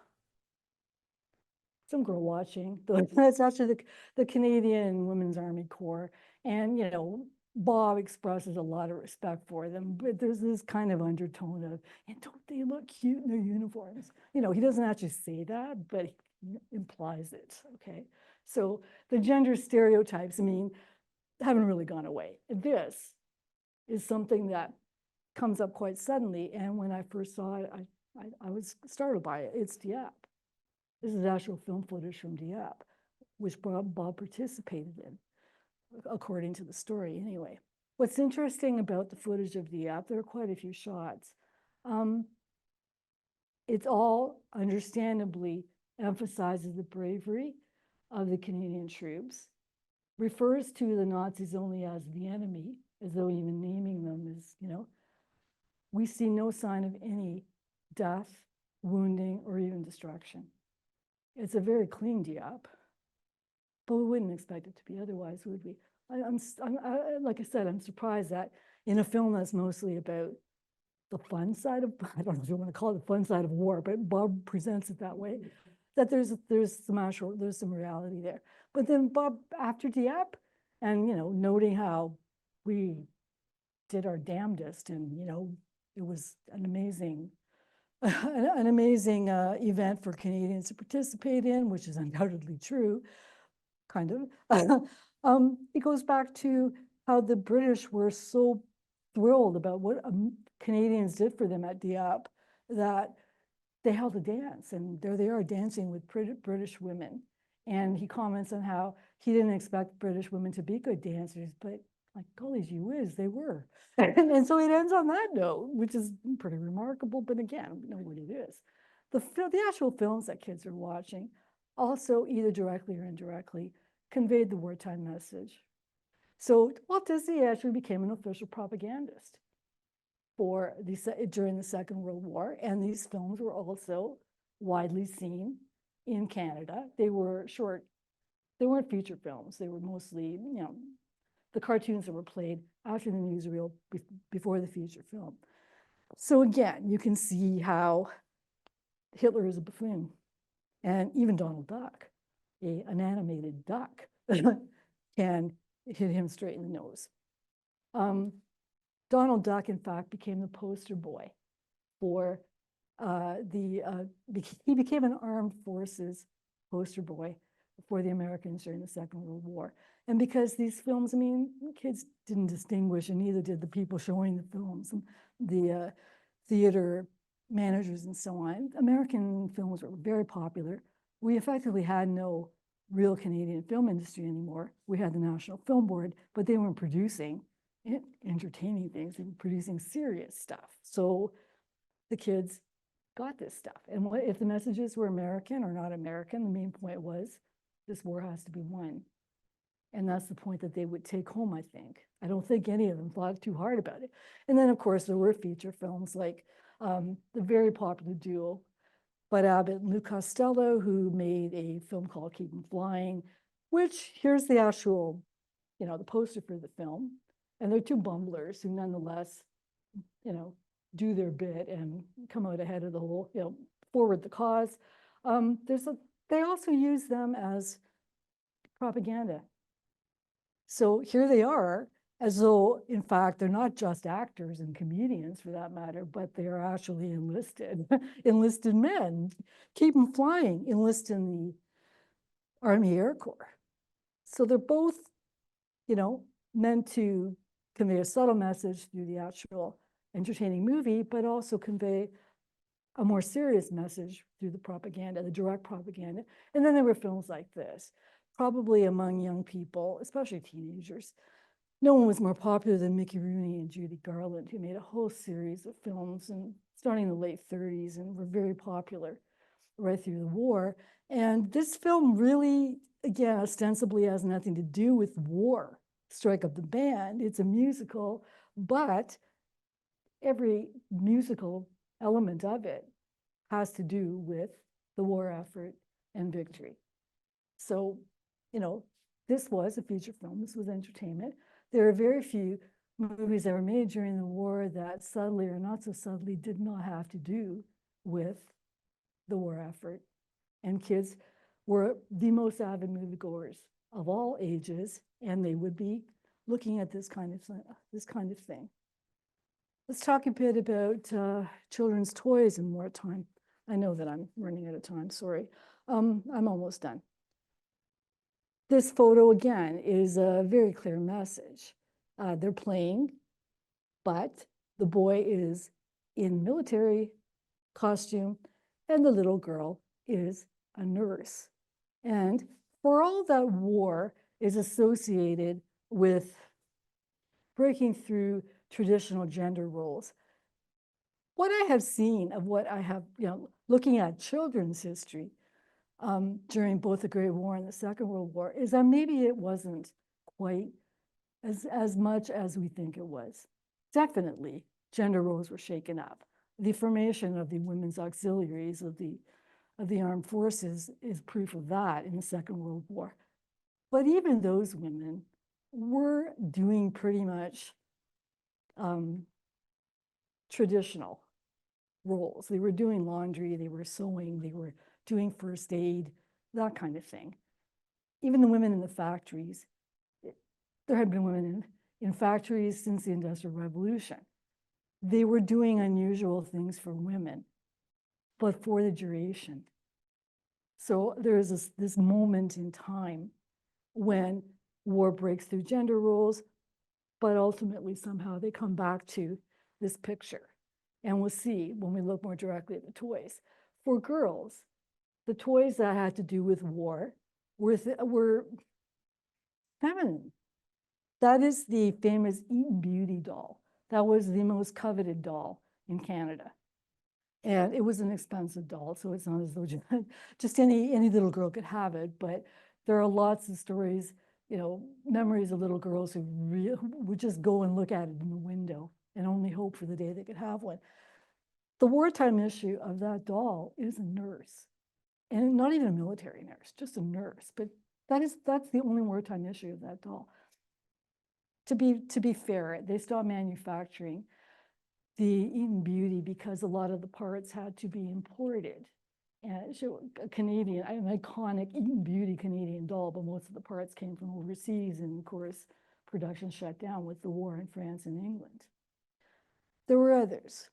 some girl watching. That's actually the Canadian Women's Army Corps. And, you know, Bob expresses a lot of respect for them, but there's this kind of undertone of, and don't they look cute in their uniforms? You know, he doesn't actually say that, but he implies it, okay? So the gender stereotypes, I mean, haven't really gone away. This is something that comes up quite suddenly, and when I first saw it, I was startled by it. It's Dieppe. This is actual film footage from Dieppe, which Bob participated in, according to the story anyway. What's interesting about the footage of Dieppe, there are quite a few shots. It's all understandably emphasizes the bravery of the Canadian troops, refers to the Nazis only as the enemy, as though even naming them is, you know. We see no sign of any death, wounding, or even destruction. It's a very clean Dieppe, but we wouldn't expect it to be otherwise, would we? Like I said, I'm surprised that in a film that's mostly about the fun side of, I don't know if you want to call it the fun side of war, but Bob presents it that way, that there's some reality there. But then Bob, after Dieppe, and, you know, noting how we did our damnedest, and, you know, it was an amazing event for Canadians to participate in, which is undoubtedly true, kind of. It goes back to how the British were so thrilled about what Canadians did for them at Dieppe that they held a dance, and there they are dancing with British women. And he comments on how he didn't expect British women to be good dancers, but like, golly gee whiz, they were. And so it ends on that note, which is pretty remarkable, but again, we know what it is. The actual films that kids are watching also, either directly or indirectly, conveyed the wartime message. So Walt Disney actually became an official propagandist during the Second World War, and these films were also widely seen in Canada. They were short, they weren't feature films. They were mostly, you know, the cartoons that were played after the newsreel before the feature film. So again, you can see how Hitler is a buffoon, and even Donald Duck, an animated duck, can hit him straight in the nose. Donald Duck, in fact, became the poster boy for he became an armed forces poster boy for the Americans during the Second World War. And because these films, I mean, kids didn't distinguish, and neither did the people showing the films, and the theater managers and so on. American films were very popular. We effectively had no real Canadian film industry anymore. We had the National Film Board, but they weren't producing entertaining things. They were producing serious stuff. So the kids got this stuff. And if the messages were American or not American, the main point was this war has to be won. And that's the point that they would take home, I think. I don't think any of them thought too hard about it. And then, of course, there were feature films like the very popular duo, Bud Abbott and Lou Costello, who made a film called Keep 'Em Flying, which here's the actual, the poster for the film. And they're two bumblers who nonetheless, do their bit and come out ahead of the whole, forward the cause. They also use them as propaganda. So here they are, as though, in fact, they're not just actors and comedians for that matter, but they are actually enlisted, enlisted men. Keep them flying, enlist in the Army Air Corps. So they're both, meant to convey a subtle message through the actual entertaining movie, but also convey a more serious message through the propaganda, the direct propaganda. And then there were films like this, probably among young people, especially teenagers. No one was more popular than Mickey Rooney and Judy Garland, who made a whole series of films and starting in the late 30s and were very popular right through the war. And this film really, again, ostensibly has nothing to do with war, Strike Up the Band. It's a musical, but every musical element of it has to do with the war effort and victory. So, this was a feature film, this was entertainment. There are very few movies that were made during the war that subtly or not so subtly did not have to do with the war effort. And kids were the most avid moviegoers of all ages, and they would be looking at this kind of thing. Let's talk a bit about children's toys in wartime. I know that I'm running out of time, sorry. I'm almost done. This photo, again, is a very clear message. They're playing, but the boy is in military costume, and the little girl is a nurse. And for all that war is associated with breaking through traditional gender roles, what I have seen of what I have, looking at children's history during both the Great War and the Second World War, is that maybe it wasn't quite as much as we think it was. Definitely, gender roles were shaken up. The formation of the women's auxiliaries of the armed forces is proof of that in the Second World War. But even those women were doing pretty much traditional roles. They were doing laundry, they were sewing, they were doing first aid, that kind of thing. Even the women in the factories, there had been women in factories since the Industrial Revolution. They were doing unusual things for women, but for the duration. So there's this moment in time when war breaks through gender roles, but ultimately somehow they come back to this picture. And we'll see when we look more directly at the toys. For girls, the toys that had to do with war were feminine. That is the famous Eton Beauty doll. That was the most coveted doll in Canada. And it was an expensive doll, so it's not as though just any little girl could have it, but there are lots of stories, memories of little girls who would just go and look at it in the window and only hope for the day they could have one. The wartime issue of that doll is a nurse, and not even a military nurse, just a nurse. But that's the only wartime issue of that doll. To be fair, they stopped manufacturing the Eton Beauty because a lot of the parts had to be imported. And a Canadian, an iconic Eton Beauty Canadian doll, but most of the parts came from overseas, and of course, production shut down with the war in France and England. There were others.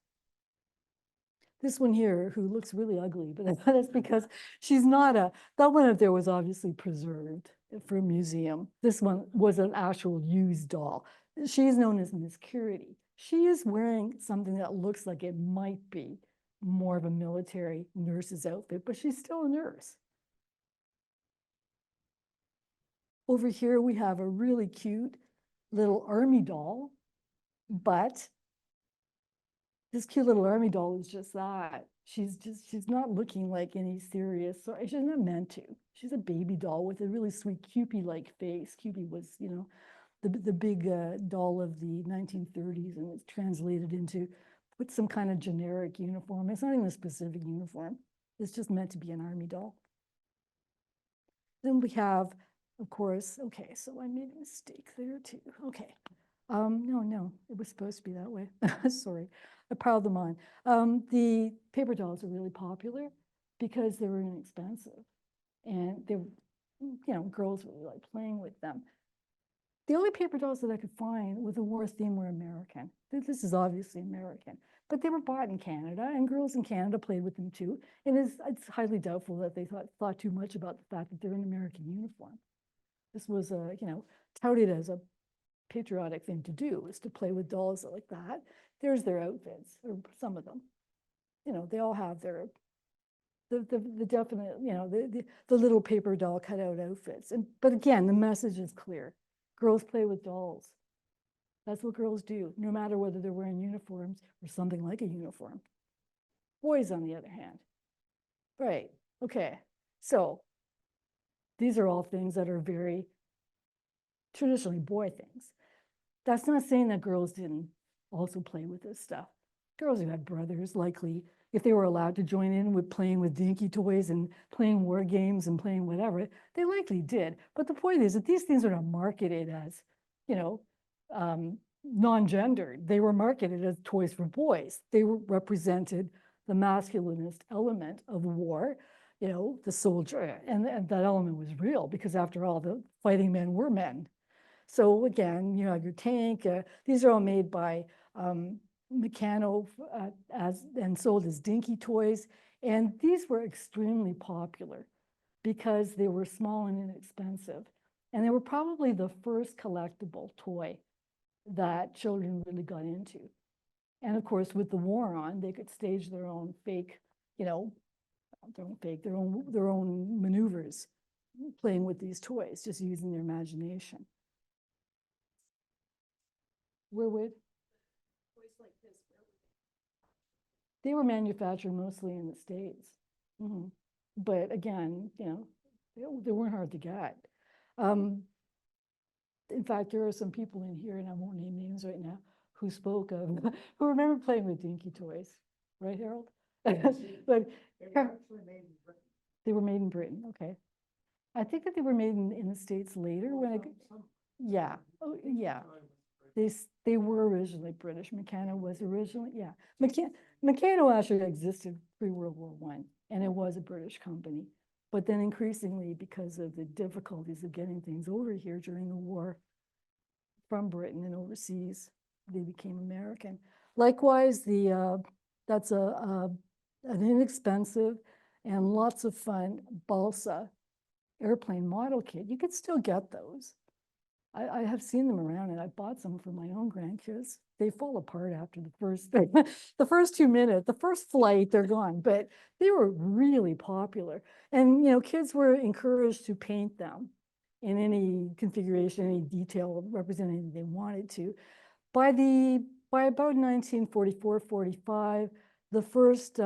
This one here, who looks really ugly, but that's because she's not that one up there was obviously preserved for a museum. This one was an actual used doll. She's known as Miss Curity. She is wearing something that looks like it might be more of a military nurse's outfit, but she's still a nurse. Over here, we have a really cute little army doll, but this cute little army doll is just that. She's not looking like any serious, she's not meant to. She's a baby doll with a really sweet Cupid-like face. Cupid was, the big doll of the 1930s, and it's translated into with some kind of generic uniform. It's not even a specific uniform. It's just meant to be an army doll. Then we have of course, okay, so I made a mistake there too. Okay. No, it was supposed to be that way. Sorry, I piled them on. The paper dolls are really popular because they were inexpensive, and they, girls really like playing with them. The only paper dolls that I could find with a war theme were American. This is obviously American, but they were bought in Canada, and girls in Canada played with them too. And it's highly doubtful that they thought too much about the fact that they're in American uniform. This was touted as a patriotic thing to do, is to play with dolls like that. There's their outfits, or some of them. They all have their the definite, the little paper doll cutout outfits. But again, the message is clear. Girls play with dolls. That's what girls do, no matter whether they're wearing uniforms or something like a uniform. Boys, on the other hand. Right, okay. So these are all things that are very traditionally boy things. That's not saying that girls didn't also play with this stuff. Girls who had brothers, likely, if they were allowed to join in with playing with dinky toys and playing war games and playing whatever, they likely did. But the point is that these things are not marketed as, non-gendered. They were marketed as toys for boys. They represented the masculinist element of war, the soldier, and that element was real because after all, the fighting men were men. So again, you have your tank. These are all made by Meccano and sold as dinky toys. And these were extremely popular because they were small and inexpensive. And they were probably the first collectible toy that children really got into. And of course, with the war on, they could stage their own fake, their own maneuvers, playing with these toys, just using their imagination. Where would? Toys like this, they were manufactured mostly in the States. But again, they weren't hard to get. In fact, there are some people in here, and I won't name names right now, who spoke of, who remember playing with dinky toys, right, Harold? But they were made in Britain, okay. I think that they were made in the States later when yeah, oh, yeah. They were originally British. Meccano was originally, yeah. Meccano actually existed pre-World War I, and it was a British company. But then increasingly, because of the difficulties of getting things over here during the war from Britain and overseas, they became American. Likewise, that's an inexpensive and lots of fun balsa airplane model kit. You could still get those. I have seen them around, and I bought some for my own grandkids. They fall apart after the first thing. The first 2 minutes, the first flight, they're gone, but they were really popular. And, kids were encouraged to paint them in any configuration, any detail representing they wanted to. By about 1944, 45, the first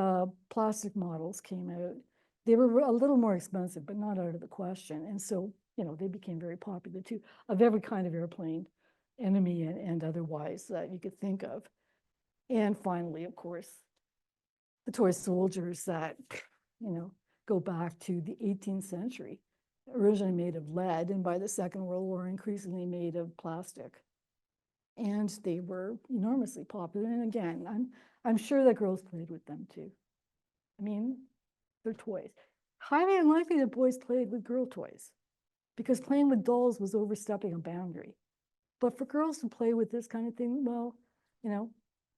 plastic models came out. They were a little more expensive, but not out of the question. And so, they became very popular too, of every kind of airplane, enemy and otherwise, that you could think of. And finally, of course, the toy soldiers that, go back to the 18th century, originally made of lead, and by the Second World War, increasingly made of plastic. And they were enormously popular. And again, I'm sure that girls played with them too. I mean, they're toys. Highly unlikely that boys played with girl toys, because playing with dolls was overstepping a boundary. But for girls to play with this kind of thing, well,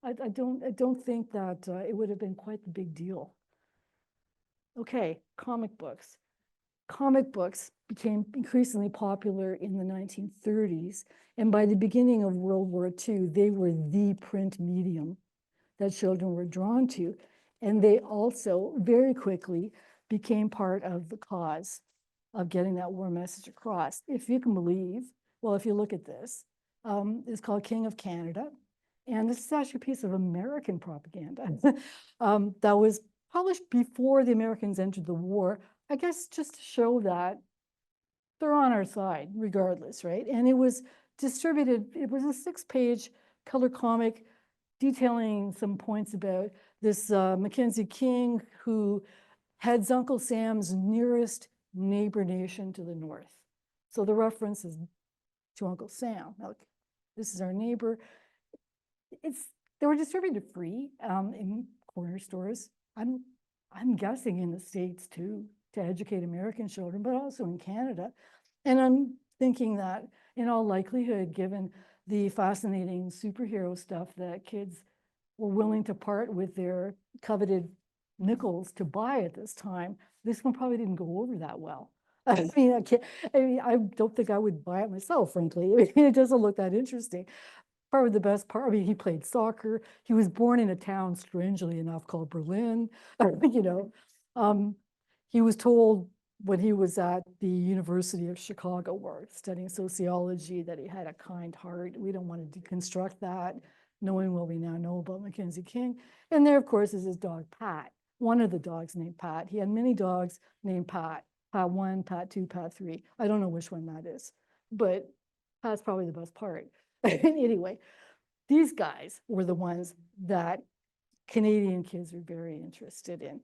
I don't think that it would have been quite the big deal. Okay, comic books. Comic books became increasingly popular in the 1930s, and by the beginning of World War II, they were the print medium that children were drawn to, and they also very quickly became part of the cause of getting that war message across. If you can believe, well, if you look at this, it's called King of Canada. And this is actually a piece of American propaganda that was published before the Americans entered the war, I guess just to show that they're on our side regardless, right? And it was distributed, it was a 6-page color comic detailing some points about this Mackenzie King, who heads Uncle Sam's nearest neighbor nation to the north. So the reference is to Uncle Sam. Now, this is our neighbor. They were distributed free in corner stores. I'm guessing in the States too, to educate American children, but also in Canada. And I'm thinking that in all likelihood, given the fascinating superhero stuff that kids were willing to part with their coveted nickels to buy at this time, this one probably didn't go over that well. I mean, I don't think I would buy it myself, frankly. I mean, it doesn't look that interesting. Probably the best part, I mean, he played soccer. He was born in a town, strangely enough, called Berlin. You know, he was told when he was at the University of Chicago, where studying sociology, that he had a kind heart. We don't want to deconstruct that, knowing what we now know about Mackenzie King. And there, of course, is his dog, Pat. One of the dogs named Pat. He had many dogs named Pat. Pat 1, Pat 2, Pat 3. I don't know which one that is, but Pat's probably the best part. Anyway, these guys were the ones that Canadian kids were very interested in.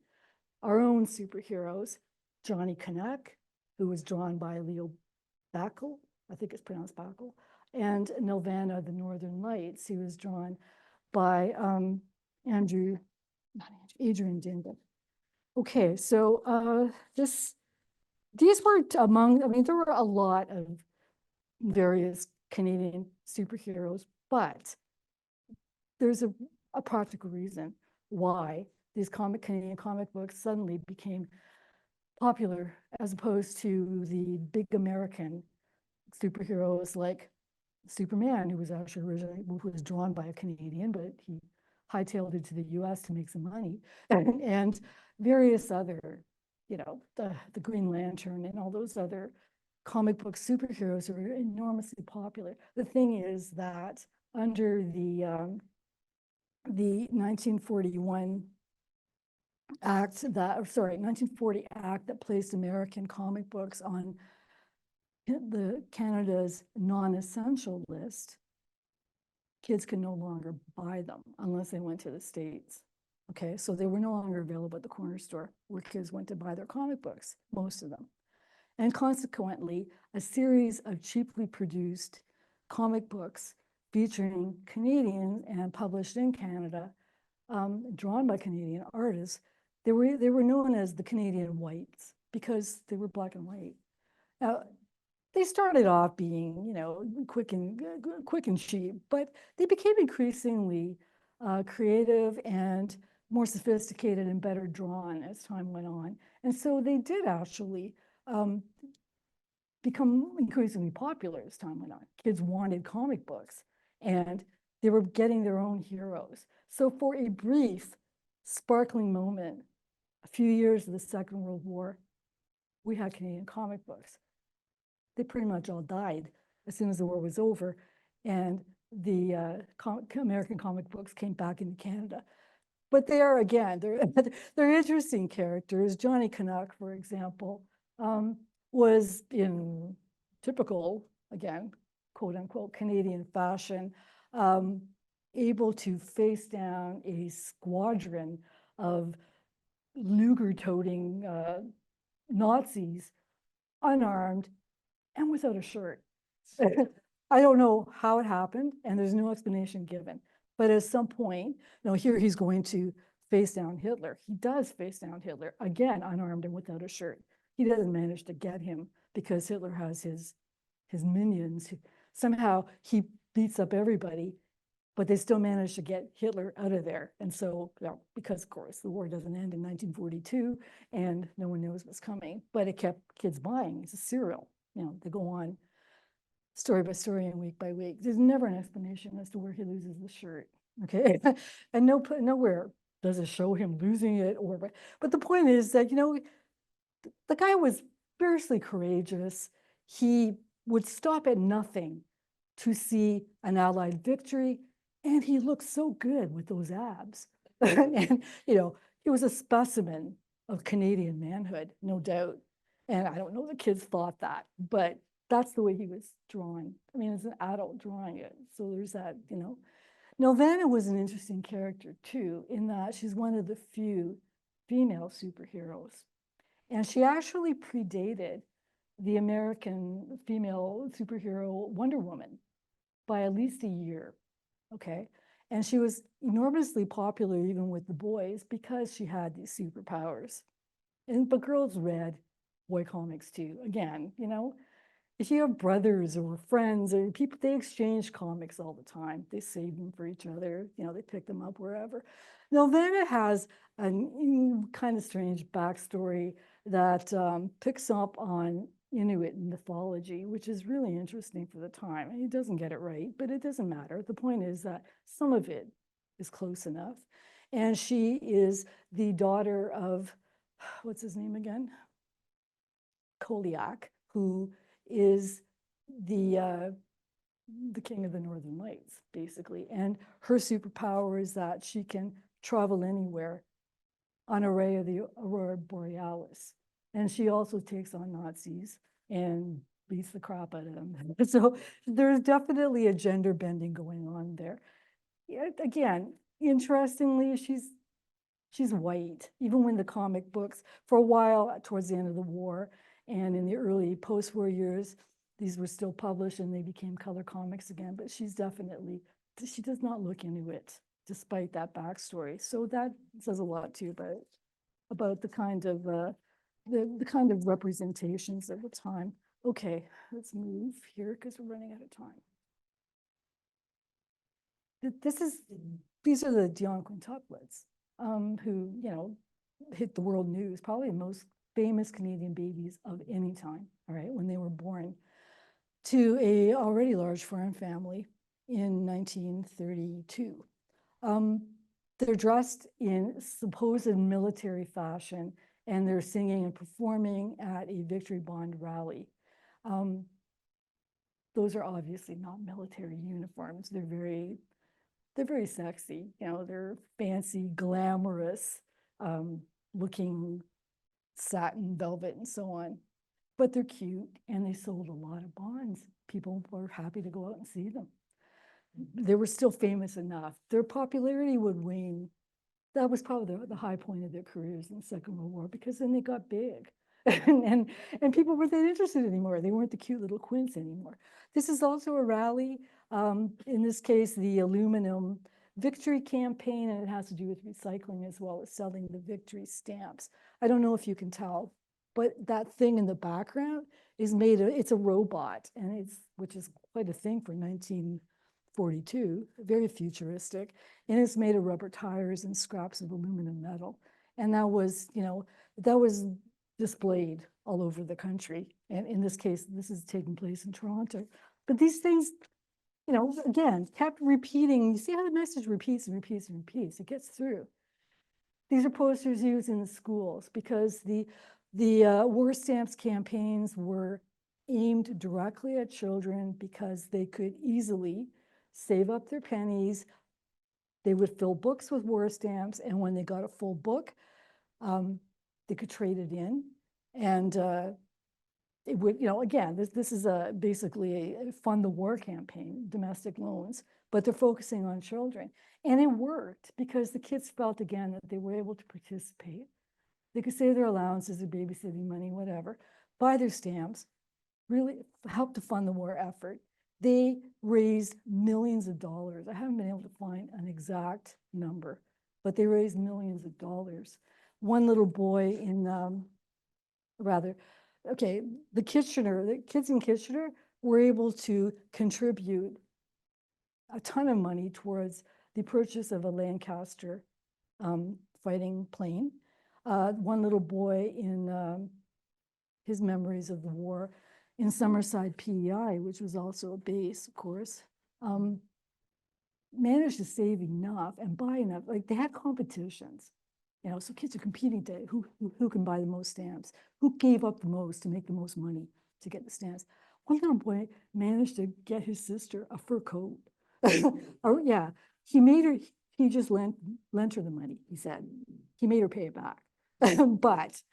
Our own superheroes, Johnny Canuck, who was drawn by Leo Backel, I think it's pronounced Backel, and Nelvana, the Northern Lights, who was drawn by Adrian Dingle. Okay, so these were among, I mean, there were a lot of various Canadian superheroes, but there's a practical reason why these Canadian comic books suddenly became popular as opposed to the big American superheroes like Superman, who was actually originally was drawn by a Canadian, but he hightailed it to the US to make some money, and various other, you know, the Green Lantern and all those other comic book superheroes are enormously popular. The thing is that under the 1941 Act that, sorry, 1940 Act that placed American comic books on the Canada's non-essential list, kids could no longer buy them unless they went to the States. Okay, so they were no longer available at the corner store where kids went to buy their comic books, most of them. And consequently, a series of cheaply produced comic books featuring Canadians and published in Canada, drawn by Canadian artists, they were known as the Canadian Whites because they were black and white. Now, they started off being, you know, quick and cheap, but they became increasingly creative and more sophisticated and better drawn as time went on. And so they did actually become increasingly popular as time went on. Kids wanted comic books and they were getting their own heroes. So for a brief, sparkling moment, a few years of the Second World War, we had Canadian comic books. They pretty much all died as soon as the war was over, and the American comic books came back into Canada. But they are, again, they're interesting characters. Johnny Canuck, for example, was in typical, again, quote unquote, Canadian fashion, able to face down a squadron of Luger-toting Nazis, unarmed and without a shirt. I don't know how it happened, and there's no explanation given. But at some point, here he's going to face down Hitler. He does face down Hitler, again, unarmed and without a shirt. He doesn't manage to get him because Hitler has his minions. Somehow he beats up everybody, but they still manage to get Hitler out of there. And so, because of course, the war doesn't end in 1942 and no one knows what's coming, but it kept kids buying. It's a serial. They go on story by story and week by week. There's never an explanation as to where he loses the shirt, okay? And nowhere does it show him losing it but the point is that, the guy was fiercely courageous. He would stop at nothing to see an Allied victory, and he looked so good with those abs. And, he was a specimen of Canadian manhood, no doubt. And I don't know the kids thought that, but that's the way he was drawn. I mean, as an adult drawing it. So there's that, Nelvana was an interesting character too, in that she's one of the few female superheroes. And she actually predated the American female superhero Wonder Woman by at least a year, okay? And she was enormously popular even with the boys because she had these superpowers. But girls read boy comics too. Again, you know, if you have brothers or friends or people, they exchange comics all the time. They save them for each other. You know, they pick them up wherever. Nelvana has a kind of strange backstory that picks up on Inuit mythology, which is really interesting for the time. And he doesn't get it right, but it doesn't matter. The point is that some of it is close enough. And she is the daughter of, what's his name again? Koliak, who is the king of the Northern Lights, basically. And her superpower is that she can travel anywhere on array of the Aurora Borealis. And she also takes on Nazis and beats the crap out of them. So there's definitely a gender bending going on there. Yeah, again, interestingly, she's white, even when the comic books, for a while towards the end of the war and in the early post-war years, these were still published and they became color comics again, but she does not look Inuit despite that backstory. So that says a lot too about the kind of representations at the time. Okay, let's move here because we're running out of time. These are the Dion quintuplets, who, you know, hit the world news, probably the most famous Canadian babies of any time, all right, when they were born to a already large foreign family in 1932. They're dressed in supposed military fashion, and they're singing and performing at a Victory Bond rally. Those are obviously not military uniforms. They're very sexy. You know, they're fancy, glamorous, looking satin, velvet, and so on. But they're cute, and they sold a lot of bonds. People were happy to go out and see them. They were still famous enough. Their popularity would wane. That was probably the high point of their careers in the Second World War, because then they got big. and people weren't that interested anymore. They weren't the cute little quints anymore. This is also a rally. In this case, the aluminum victory campaign, and it has to do with recycling as well as selling the victory stamps. I don't know if you can tell, but that thing in the background is it's a robot, and which is quite a thing for 1942, very futuristic, and it's made of rubber tires and scraps of aluminum metal. And that was displayed all over the country. And in this case, this is taking place in Toronto. But these things, you know, again, kept repeating. You see how the message repeats and repeats and repeats. It gets through. These are posters used in the schools because the war stamps campaigns were aimed directly at children because they could easily save up their pennies. They would fill books with war stamps, and when they got a full book, they could trade it in. And it would, you know, again, this is basically a fund the war campaign, domestic loans, but they're focusing on children. And it worked because the kids felt, again, that they were able to participate. They could save their allowances, their babysitting money, whatever, buy their stamps, really help to fund the war effort. They raised millions of dollars. I haven't been able to find an exact number, but they raised millions of dollars. One little boy the kids in Kitchener were able to contribute a ton of money towards the purchase of a Lancaster fighting plane. One little boy in his memories of the war in Summerside, PEI, which was also a base, of course, managed to save enough and buy enough. Like, they had competitions, you know, so kids are competing to who can buy the most stamps, who gave up the most to make the most money to get the stamps. One little boy managed to get his sister a fur coat. Oh yeah, he just lent her the money, he said. He made her pay it back. But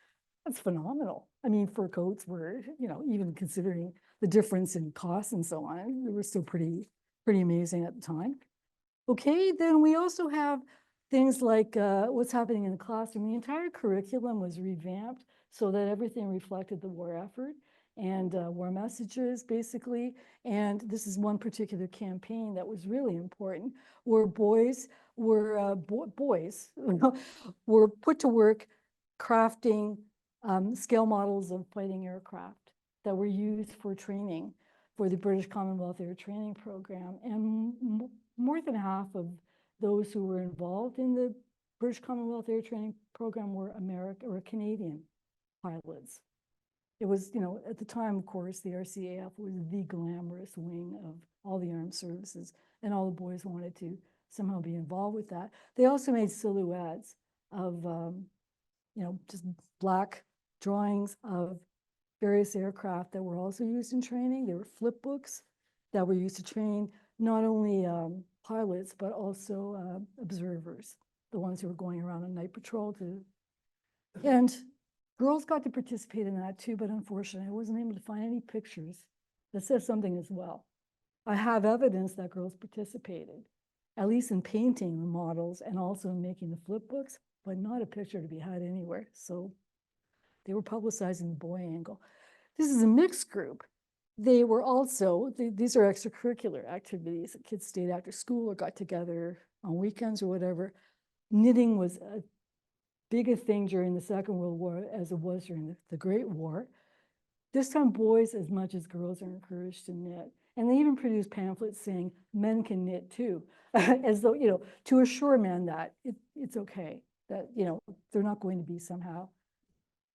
that's phenomenal. I mean, fur coats were, you know, even considering the difference in costs and so on, they were still pretty amazing at the time. Okay, then we also have things like what's happening in the classroom. The entire curriculum was revamped so that everything reflected the war effort. and war messages, basically. And this is one particular campaign that was really important, where boys were were put to work crafting scale models of fighting aircraft that were used for training for the British Commonwealth Air Training Program. And more than half of those who were involved in the British Commonwealth Air Training Program were American or Canadian pilots. It was, at the time, of course, the RCAF was the glamorous wing of all the armed services, and all the boys wanted to somehow be involved with that. They also made silhouettes of, just black drawings of various aircraft that were also used in training. There were flip books that were used to train not only pilots, but also observers, the ones who were going around on night patrol and girls got to participate in that too, but unfortunately, I wasn't able to find any pictures that says something as well. I have evidence that girls participated, at least in painting the models and also in making the flip books, but not a picture to be had anywhere. So they were publicizing the boy angle. This is a mixed group. They were also, these are extracurricular activities. Kids stayed after school or got together on weekends or whatever. Knitting was a big a thing during the Second World War as it was during the Great War. This time, boys as much as girls are encouraged to knit. And they even produced pamphlets saying men can knit too, as though, to assure men that it's okay, that, they're not going to be somehow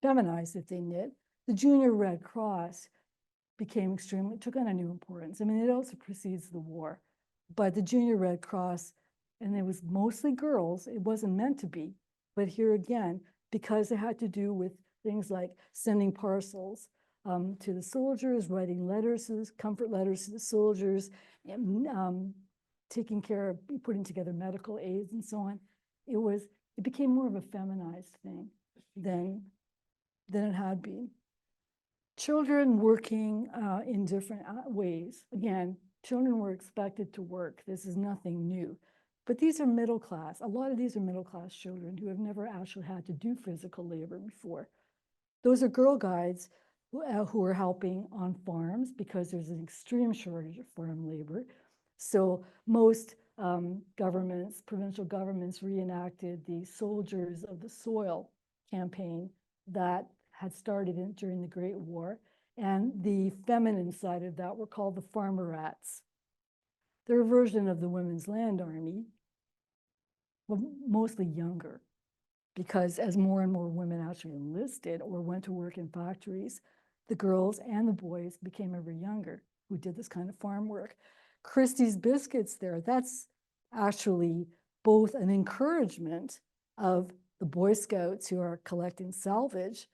feminized if they knit. The Junior Red Cross took on a new importance. I mean, it also precedes the war, but the Junior Red Cross, and it was mostly girls, it wasn't meant to be. But here again, because it had to do with things like sending parcels to the soldiers, writing letters, comfort letters to the soldiers, and taking care of, putting together medical aids and so on, it became more of a feminized thing than it had been. Children working in different ways. Again, children were expected to work. This is nothing new. But these are middle class. A lot of these are middle class children who have never actually had to do physical labor before. Those are girl guides who are helping on farms because there's an extreme shortage of farm labor. So most governments, provincial governments, reenacted the Soldiers of the Soil campaign that had started during the Great War. And the feminine side of that were called the farmerettes. They're a version of the Women's Land Army, but mostly younger, because as more and more women actually enlisted or went to work in factories, the girls and the boys became ever younger who did this kind of farm work. Christie's Biscuits there, that's actually both an encouragement of the Boy Scouts who are collecting salvage.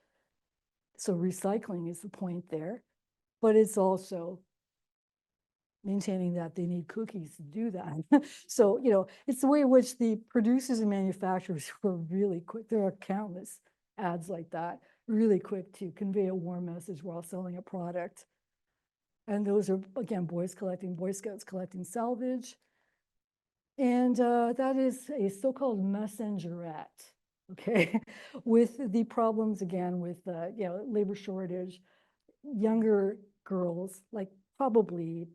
So recycling is the point there, but it's also maintaining that they need cookies to do that. So, it's the way in which the producers and manufacturers were really quick. There are countless ads like that, really quick to convey a warm message while selling a product. And those are, again, Boy Scouts collecting salvage. And that is a so-called messengerette, okay? With the problems, again, with, labor shortage, younger girls, like probably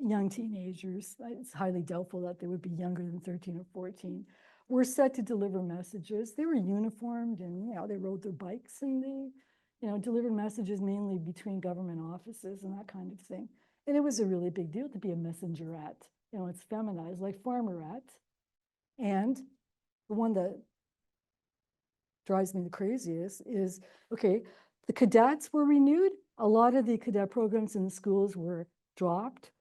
young teenagers, it's highly doubtful that they would be younger than 13 or 14, were set to deliver messages. They were uniformed and, they rode their bikes and they, delivered messages mainly between government offices and that kind of thing. And it was a really big deal to be a messengerette. It's feminized, like farmerette. And the one that drives me the craziest is, okay, the cadets were renewed. A lot of the cadet programs in the schools were dropped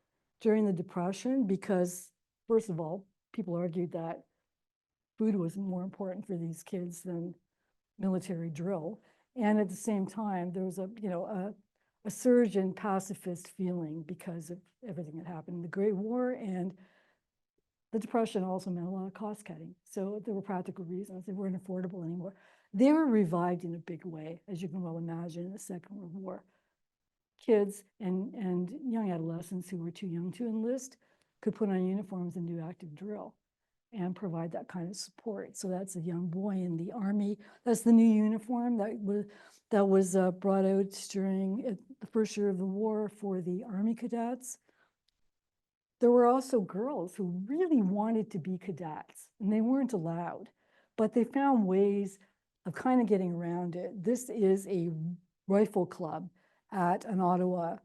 during the Depression because, first of all, people argued that food was more important for these kids than military drill. And at the same time, there was a surge in pacifist feeling because of everything that happened in the Great War, and the Depression also meant a lot of cost cutting. So there were practical reasons. They weren't affordable anymore. They were revived in a big way, as you can well imagine, in the Second World War. Kids and young adolescents who were too young to enlist could put on uniforms and do active drill. and provide that kind of support. So that's a young boy in the Army. That's the new uniform that was brought out during the first year of the war for the Army cadets. There were also girls who really wanted to be cadets, and they weren't allowed, but they found ways of kind of getting around it. This is a rifle club at an Ottawa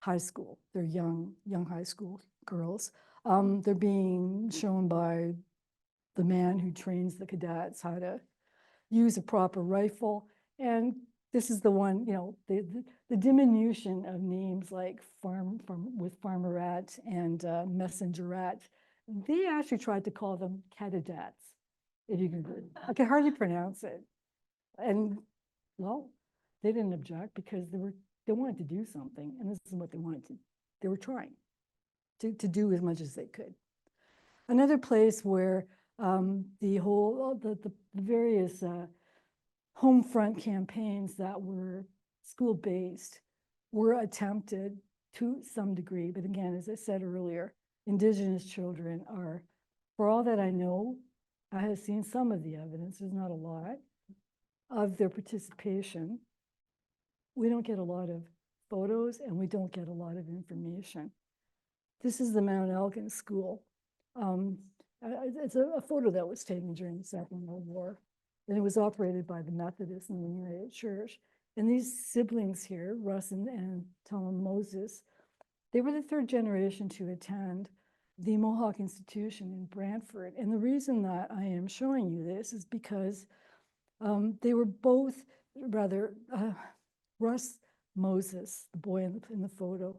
high school. They're young high school girls. They're being shown by the man who trains the cadets how to use a proper rifle. And this is the one, the diminution of names like with farmerette and messengerette. They actually tried to call them cadets, if you can. I can hardly pronounce it. And well, they didn't object because they wanted to do something, and this is what they wanted to. They were trying to do as much as they could. Another place where the various home front campaigns that were school-based were attempted to some degree. But again, as I said earlier, Indigenous children are, for all that I know, I have seen some of the evidence, there's not a lot, of their participation. We don't get a lot of photos and we don't get a lot of information. This is the Mount Elgin School. It's a photo that was taken during the Second World War, and it was operated by the Methodists in the United Church. And these siblings here, Russ and Tom Moses, they were the third generation to attend the Mohawk Institution in Brantford. And the reason that I am showing you this is because they were both, Russ Moses, the boy in the photo,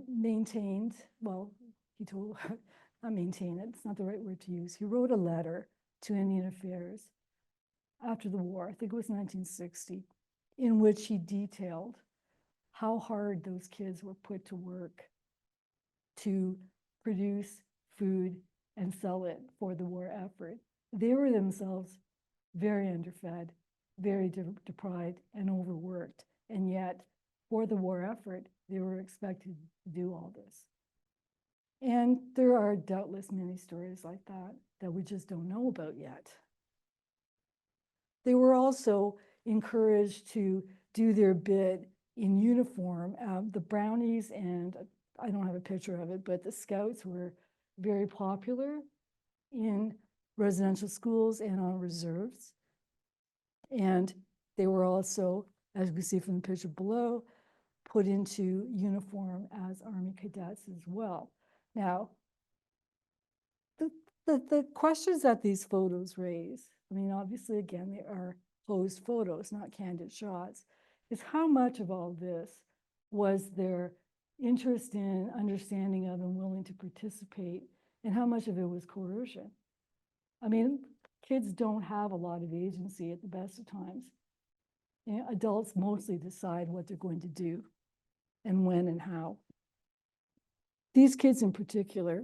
maintained, well, he told, not maintain it, it's not the right word to use. He wrote a letter to Indian Affairs after the war, I think it was 1960, in which he detailed how hard those kids were put to work to produce food and sell it for the war effort. They were themselves very underfed, very deprived and overworked. And yet, for the war effort, they were expected to do all this. And there are doubtless many stories like that we just don't know about yet. They were also encouraged to do their bit in uniform. The Brownies, and I don't have a picture of it, but the Scouts were very popular in residential schools and on reserves. And they were also, as we see from the picture below, put into uniform as Army cadets as well. Now, the questions that these photos raise, I mean, obviously, again, they are posed photos, not candid shots, is how much of all this was their interest in, understanding of, and willing to participate, and how much of it was coercion. I mean, kids don't have a lot of agency at the best of times. You know, adults mostly decide what they're going to do and when and how. These kids in particular,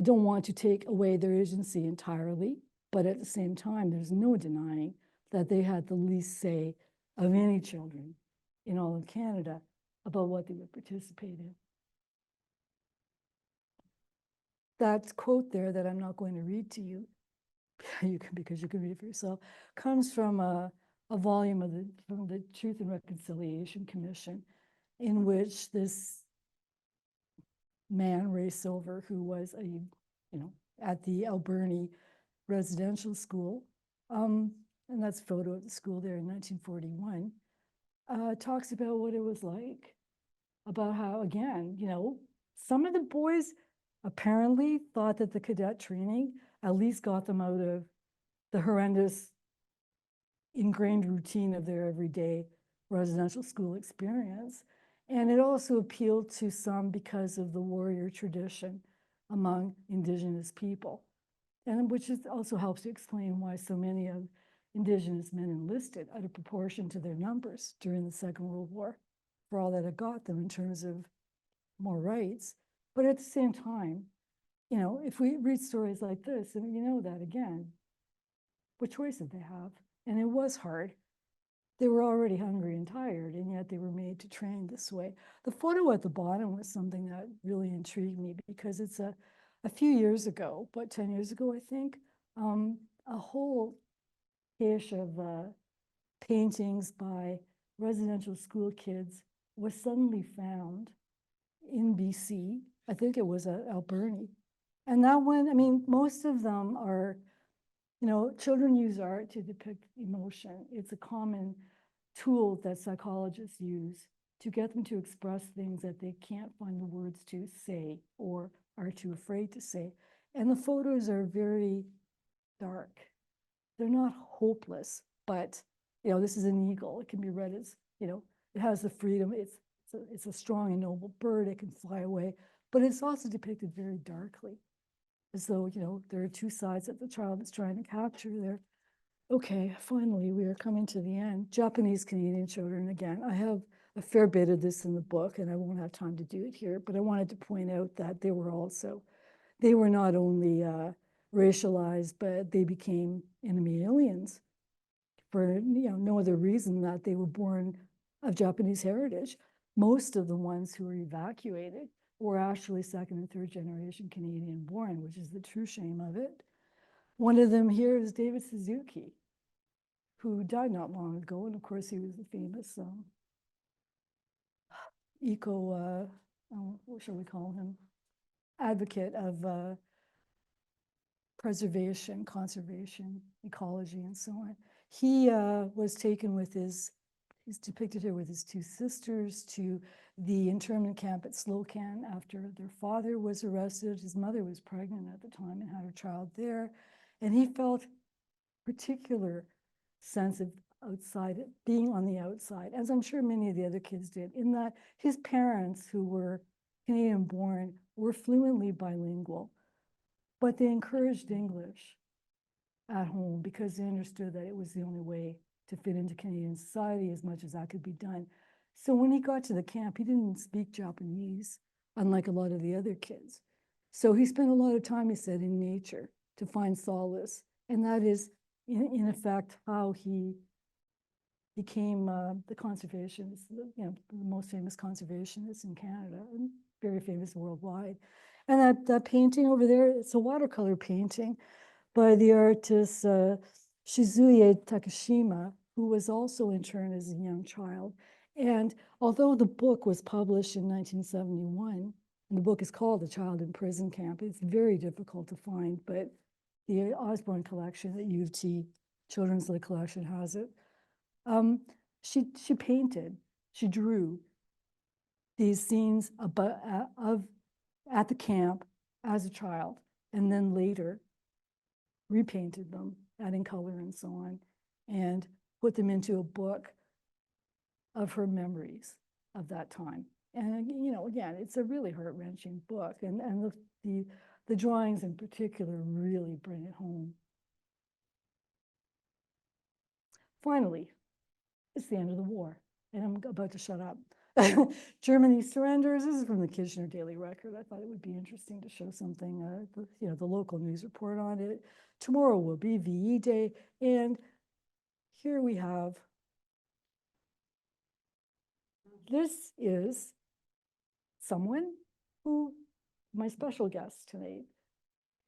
don't want to take away their agency entirely, but at the same time, there's no denying that they had the least say of any children in all of Canada about what they would participate in. That quote there that I'm not going to read to you, because you can read it for yourself, comes from a volume from the Truth and Reconciliation Commission, in which this man, Ray Silver, who was at the Alberni residential school, and that's a photo of the school there in 1941, talks about what it was like, about how, again, some of the boys apparently thought that the cadet training at least got them out of the horrendous ingrained routine of their everyday residential school experience. And it also appealed to some because of the warrior tradition among Indigenous people, and which also helps to explain why so many of Indigenous men enlisted out of proportion to their numbers during the Second World War, for all that it got them in terms of more rights. But at the same time, if we read stories like this, and that again, what choice did they have? And it was hard. They were already hungry and tired, and yet they were made to train this way. The photo at the bottom was something that really intrigued me, because it's a a few years ago, about 10 years ago, I think, a whole cache of paintings by residential school kids was suddenly found in BC. I think it was at Alberni. And that one, I mean, most of them are, you know, children use art to depict emotion. It's a common tool that psychologists use to get them to express things that they can't find the words to say or are too afraid to say. And the photos are very dark. They're not hopeless, but, you know, this is an eagle. It can be read as, you know, it has the freedom. It's a strong and noble bird. It can fly away, but it's also depicted very darkly, as though, you know, there are two sides that the child is trying to capture there. Okay, finally, we are coming to the end. Japanese Canadian children, again, I have a fair bit of this in the book, and I won't have time to do it here, but I wanted to point out that they were not only racialized, but they became enemy aliens for, you know, no other reason that they were born of Japanese heritage. Most of the ones who were evacuated were actually second and third generation Canadian born, which is the true shame of it. One of them here is David Suzuki, who died not long ago. And of course, he was the famous what shall we call him? Advocate of preservation, conservation, ecology, and so on. He was taken with he's depicted here with his two sisters to the internment camp at Slocan after their father was arrested. His mother was pregnant at the time and had her child there. And he felt particular sense of being on the outside, as I'm sure many of the other kids did, in that his parents, who were Canadian born, were fluently bilingual, but they encouraged English at home because they understood that it was the only way to fit into Canadian society as much as that could be done. So when he got to the camp, he didn't speak Japanese, unlike a lot of the other kids. So he spent a lot of time, he said, in nature to find solace. And that is, in effect, how he became the conservationist, you know, the most famous conservationist in Canada, and very famous worldwide. And that painting over there, it's a watercolor painting by the artist Shizuye Takashima, who was also interned as a young child. And although the book was published in 1971, and the book is called A Child in Prison Camp, it's very difficult to find, but the Osborne collection at U of T, Children's Lit Collection, has it. She painted, she drew these scenes at the camp as a child, and then later repainted them, adding color and so on, and put them into a book of her memories of that time. And, you know, again, it's a really heart-wrenching book, and the drawings in particular really bring it home. Finally, it's the end of the war, and I'm about to shut up. Germany surrenders. This is from the Kitchener Daily Record. I thought it would be interesting to show something, you know, the local news report on it. Tomorrow will be VE Day, and here we have, this is someone who, my special guest tonight,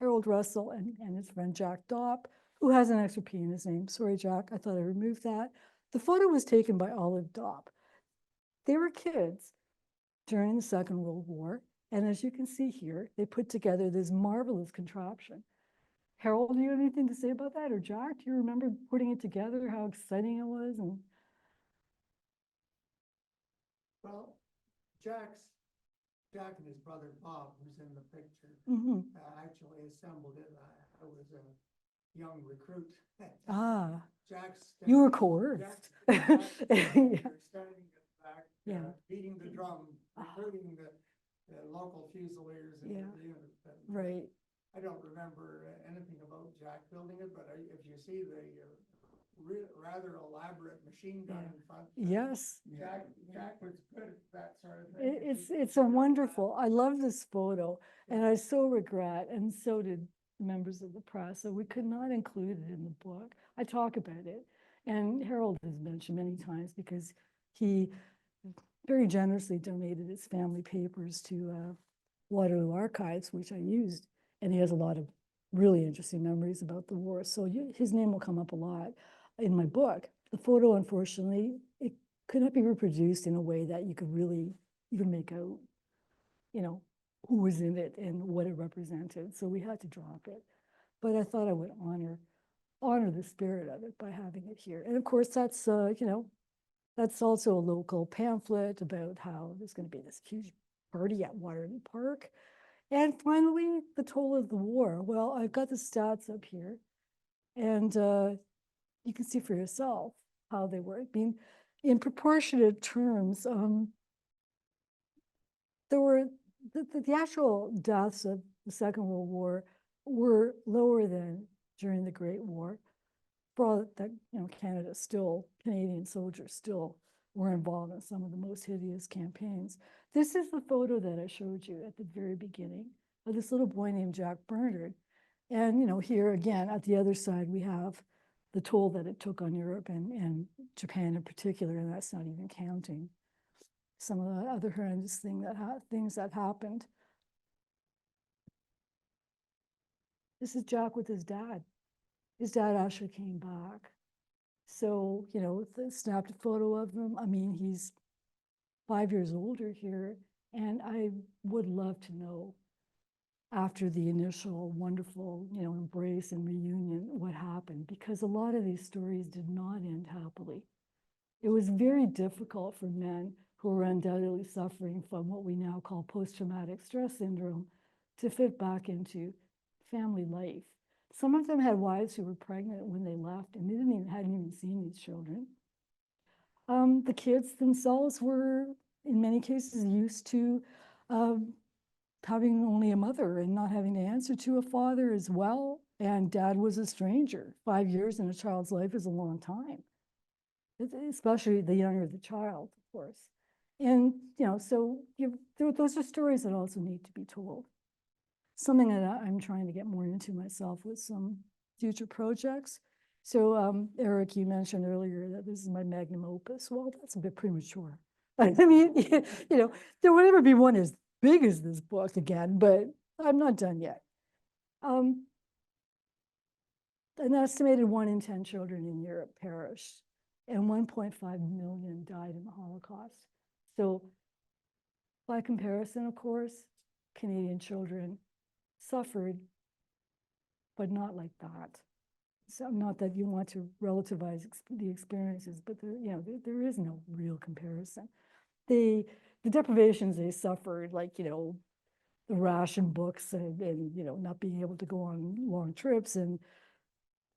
Harold Russell and his friend Jack Dopp, who has an extra P in his name. Sorry, Jack, I thought I removed that. The photo was taken by Olive Dopp. They were kids during the Second World War, and as you can see here, they put together this marvelous contraption. Harold, do you have anything to say about that? Or Jack, do you remember putting it together, how exciting it was? And well, Jack and his brother Bob, who's in the picture, actually assembled it. I was a young recruit. You were coerced. Standing at the back, beating the drum, recruiting the local Fusiliers into the unit. Right. I don't remember anything about Jack building it, but if you see the rather elaborate machine gun in front. Yes. Jack was good at that sort of thing. It's a wonderful, I love this photo, and I so regret, and so did members of the press, so we could not include it in the book. I talk about it, and Harold has mentioned many times because he very generously donated his family papers to Waterloo Archives, which I used And he has a lot of really interesting memories about the war. So his name will come up a lot in my book. The photo, unfortunately, it could not be reproduced in a way that you could really even make out, you know, who was in it and what it represented. So we had to drop it. But I thought I would honor the spirit of it by having it here. And of course, that's, you know, that's also a local pamphlet about how there's going to be this huge party at Waterloo Park. And finally, the toll of the war. Well, I've got the stats up here, and you can see for yourself how they were. I mean, in proportionate terms, there were the actual deaths of the Second World War were lower than during the Great War. For all that, you know, Canadian soldiers still were involved in some of the most hideous campaigns. This is the photo that I showed you at the very beginning of this little boy named Jack Bernard. And, you know, here again, at the other side, we have the toll that it took on Europe and Japan in particular, and that's not even counting some of the other horrendous things that happened. This is Jack with his dad. His dad actually came back. So, you know, snapped a photo of him. I mean, he's 5 years older here. And I would love to know, after the initial wonderful, you know, embrace and reunion, what happened, because a lot of these stories did not end happily. It was very difficult for men who were undoubtedly suffering from what we now call post-traumatic stress syndrome to fit back into family life. Some of them had wives who were pregnant when they left, and they hadn't even seen these children. The kids themselves were, in many cases, used to having only a mother and not having to answer to a father as well. And dad was a stranger. 5 years in a child's life is a long time, especially the younger the child, of course. And, you know, so those are stories that also need to be told. Something that I'm trying to get more into myself with some future projects. So Eric, you mentioned earlier that this is my magnum opus. Well, that's a bit premature. I mean, you know, there will never be one as big as this book again, but I'm not done yet. An estimated 1 in 10 children in Europe perished, and 1.5 million died in the Holocaust. So by comparison, of course, Canadian children suffered, but not like that. So not that you want to relativize the experiences, but there is no real comparison. The deprivations they suffered, like, you know, the ration books and you know, not being able to go on long trips and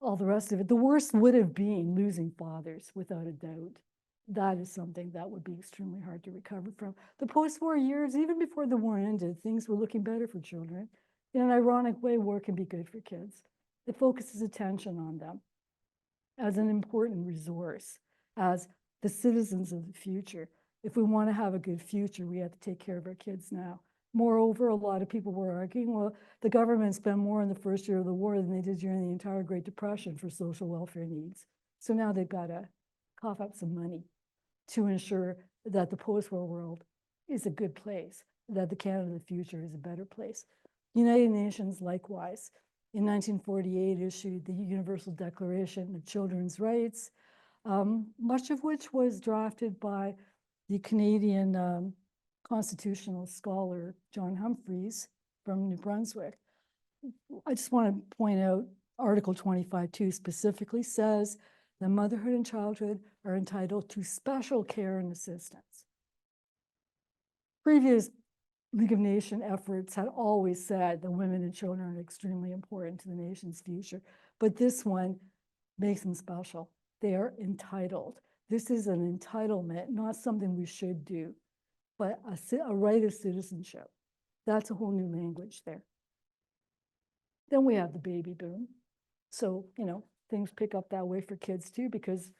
all the rest of it. The worst would have been losing fathers, without a doubt. That is something that would be extremely hard to recover from. The post-war years, even before the war ended, things were looking better for children. In an ironic way, war can be good for kids. It focuses attention on them as an important resource, as the citizens of the future. If we want to have a good future, we have to take care of our kids now. Moreover, a lot of people were arguing, well, the government spent more in the first year of the war than they did during the entire Great Depression for social welfare needs. So now they've got to cough up some money to ensure that the post-war world is a good place, that the Canada of the future is a better place. United Nations, likewise, in 1948 issued the Universal Declaration of Children's Rights, much of which was drafted by the Canadian constitutional scholar John Humphreys from New Brunswick. I just want to point out Article 25(2) specifically says that motherhood and childhood are entitled to special care and assistance. Previous League of Nations efforts had always said that women and children are extremely important to the nation's future, but this one makes them special. They are entitled. This is an entitlement, not something we should do, but a right of citizenship. That's a whole new language there. Then we have the baby boom. So, you know, things pick up that way for kids too, because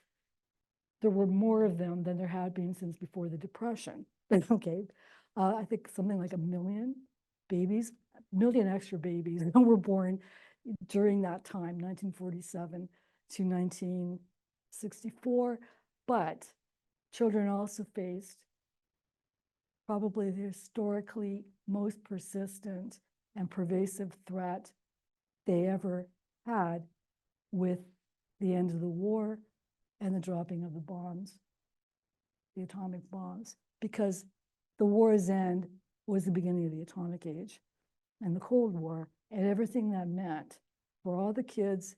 there were more of them than there had been since before the Depression. Okay. I think something like 1 million babies, 1 million extra babies were born during that time, 1947 to 1964. But children also faced probably the historically most persistent and pervasive threat they ever had with the end of the war and the dropping of the bombs, the atomic bombs, because the war's end was the beginning of the atomic age and the Cold War and everything that meant for all the kids.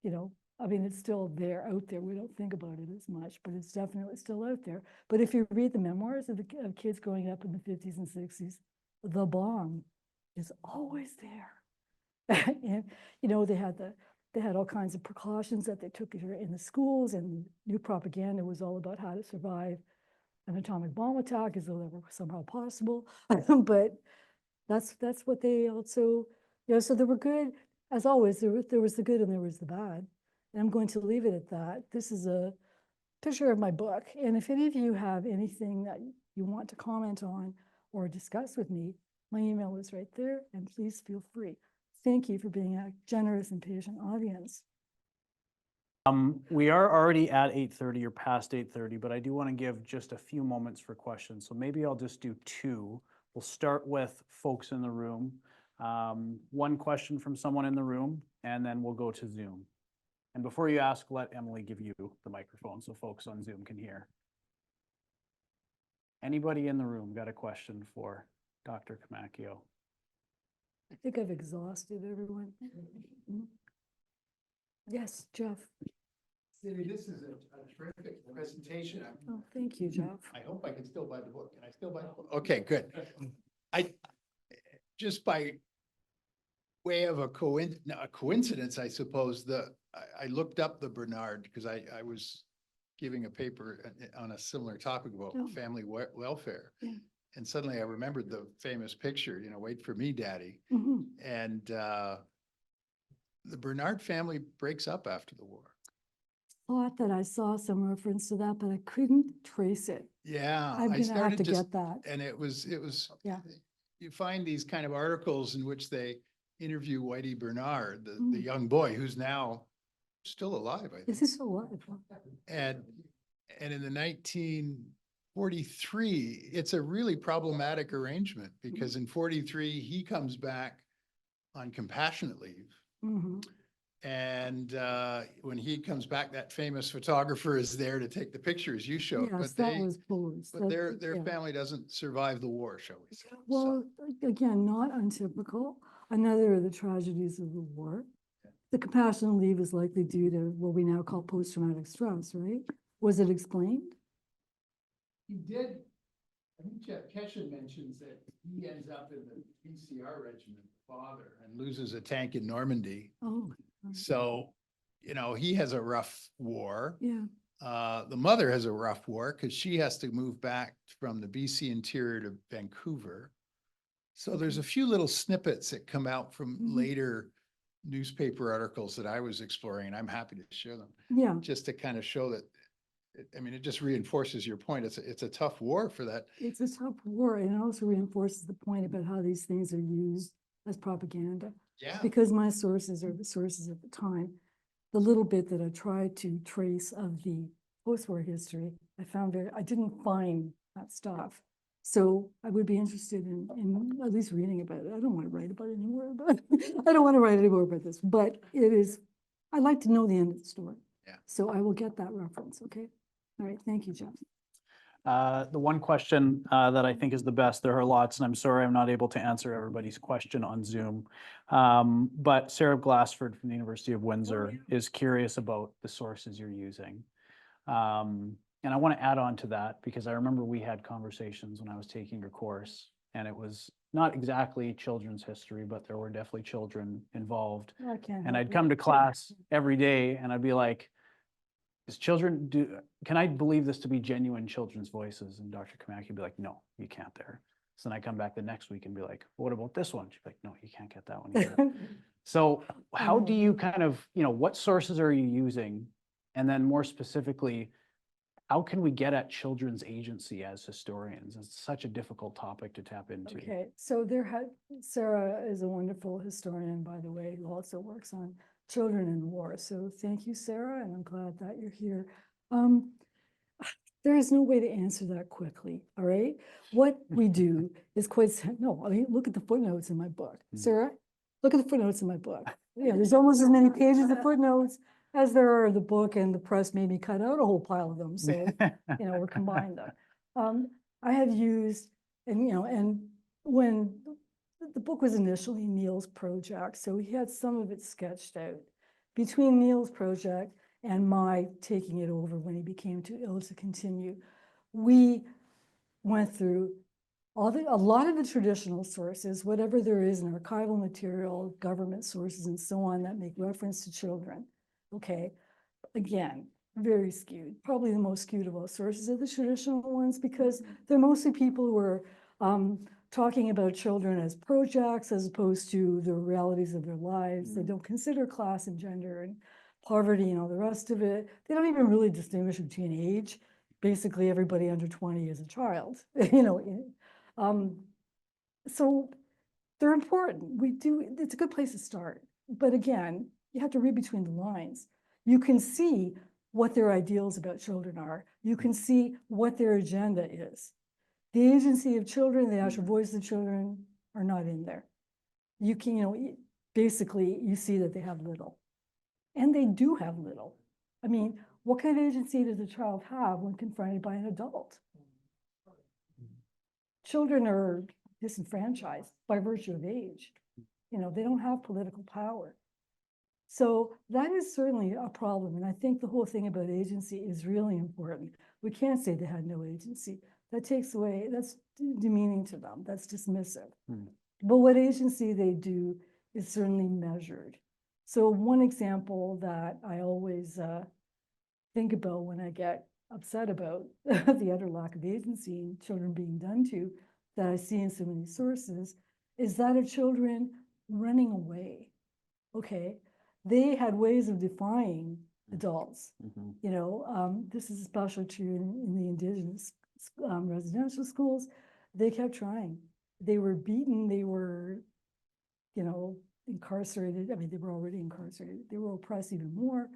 You know, I mean, it's still there, out there. We don't think about it as much, but it's definitely still out there. But if you read the memoirs of of kids growing up in the 50s and 60s, the bomb is always there. And, you know, they had all kinds of precautions that they took in the schools, and new propaganda was all about how to survive an atomic bomb attack as though that were somehow possible. But that's what they also, you know, so there were good, as always, there was the good and there was the bad. And I'm going to leave it at that. This is a picture of my book. And if any of you have anything that you want to comment on or discuss with me, my email is right there, and please feel free. Thank you for being a generous and patient audience. We are already at 8:30 or past 8:30, but I do want to give just a few moments for questions. So maybe I'll just do two. We'll start with folks in the room. One question from someone in the room, and then we'll go to Zoom. And before you ask, let Emily give you the microphone so folks on Zoom can hear. Anybody in the room got a question for Dr. Comacchio? I think I've exhausted everyone. Yes, Jeff. Cindy, this is a terrific presentation. Oh, thank you, Jeff. I hope I can still buy the book. Can I still buy the book? Okay, good. Just by way of a coincidence, I suppose, I looked up the Bernard because I was giving a paper on a similar topic about family welfare. Yeah. And suddenly I remembered the famous picture, you know, "Wait for me, Daddy." And the Bernard family breaks up after the war. Thought that I saw some reference to that, but I couldn't trace it. Yeah. I'm I gonna have to started get that. And it was, Yeah. you find these kind of articles in which they interview Whitey Bernard, the young boy who's now still alive, I think. Is this so what? And in the 1943, it's a really problematic arrangement because in 43, he comes back on compassionate leave. And when he comes back, that famous photographer is there to take the pictures you showed. Yes, But that was posed. but their family doesn't survive the war, shall we say. Well, again, not untypical. Another of the tragedies of the war. The compassionate leave is likely due to what we now call post-traumatic stress, right? Was it explained? He did. I think Jeff Keshen mentions that he ends up in the PCR regiment, father, and loses a tank in Normandy. Oh. So, you know, he has a rough war. Yeah. The mother has a rough war because she has to move back from the BC interior to Vancouver. So there's a few little snippets that come out from later newspaper articles that I was exploring, and I'm happy to share them. Yeah. Just to kind of show that, I mean, it just reinforces your point. It's a tough war for that. It's a tough war, and it also reinforces the point about how these things are used as propaganda. Yeah. Because my sources are the sources at the time. The little bit that I tried to trace of the post-war history, I didn't find that stuff. So I would be interested in at least reading about it. I don't want to write about it anymore, but I don't want to write anymore about this, but I'd like to know the end of the story. Yeah. So I will get that reference, okay? All right, thank you, Jeff. The one question that I think is the best, there are lots, and I'm sorry I'm not able to answer everybody's question on Zoom. But Sarah Glassford from the University of Windsor is curious about the sources you're using. And I want to add on to that because I remember we had conversations when I was taking your course, and it was not exactly children's history, but there were definitely children involved. And I'd come to class every day and I'd be like, can I believe this to be genuine children's voices? And Dr. Comacchio would be like, no, you can't there. So then I come back the next week and be like, what about this one? She'd be like, no, you can't get that one either. So how do you kind of, what sources are you using? And then more specifically, how can we get at children's agency as historians? It's such a difficult topic to tap into. Okay, so Sarah is a wonderful historian, by the way, who also works on children in war. So thank you, Sarah, and I'm glad that you're here. There is no way to answer that quickly, all right? What we do is no, I mean, look at the footnotes in my book. Sarah, look at the footnotes in my book. Yeah, there's almost as many pages of footnotes as there are the book, and the press made me cut out a whole pile of them. So, we're combined them. I have used, and when the book was initially Neil's project, so he had some of it sketched out. Between Neil's project and my taking it over when he became too ill to continue, we went through a lot of the traditional sources, whatever there is in archival material, government sources, and so on that make reference to children. Okay, again, very skewed. Probably the most skewed of all sources are the traditional ones, because they're mostly people who are talking about children as projects as opposed to the realities of their lives. They don't consider class and gender and poverty and all the rest of it. They don't even really distinguish between age. Basically, everybody under 20 is a child, so they're important. It's a good place to start. But again, you have to read between the lines. You can see what their ideals about children are. You can see what their agenda is. The agency of children, the actual voice of children are not in there. You can, basically, you see that they have little. And they do have little. I mean, what kind of agency does a child have when confronted by an adult? Children are disenfranchised by virtue of age. They don't have political power. So that is certainly a problem. And I think the whole thing about agency is really important. We can't say they had no agency. That takes away, that's demeaning to them. That's dismissive. But what agency they do is certainly measured. So one example that I always think about when I get upset about the utter lack of agency and children being done to, that I see in so many sources, is that of children running away. Okay, they had ways of defying adults. This is especially true in the Indigenous residential schools. They kept trying. They were beaten. They were, incarcerated. I mean, they were already incarcerated. They were oppressed even more.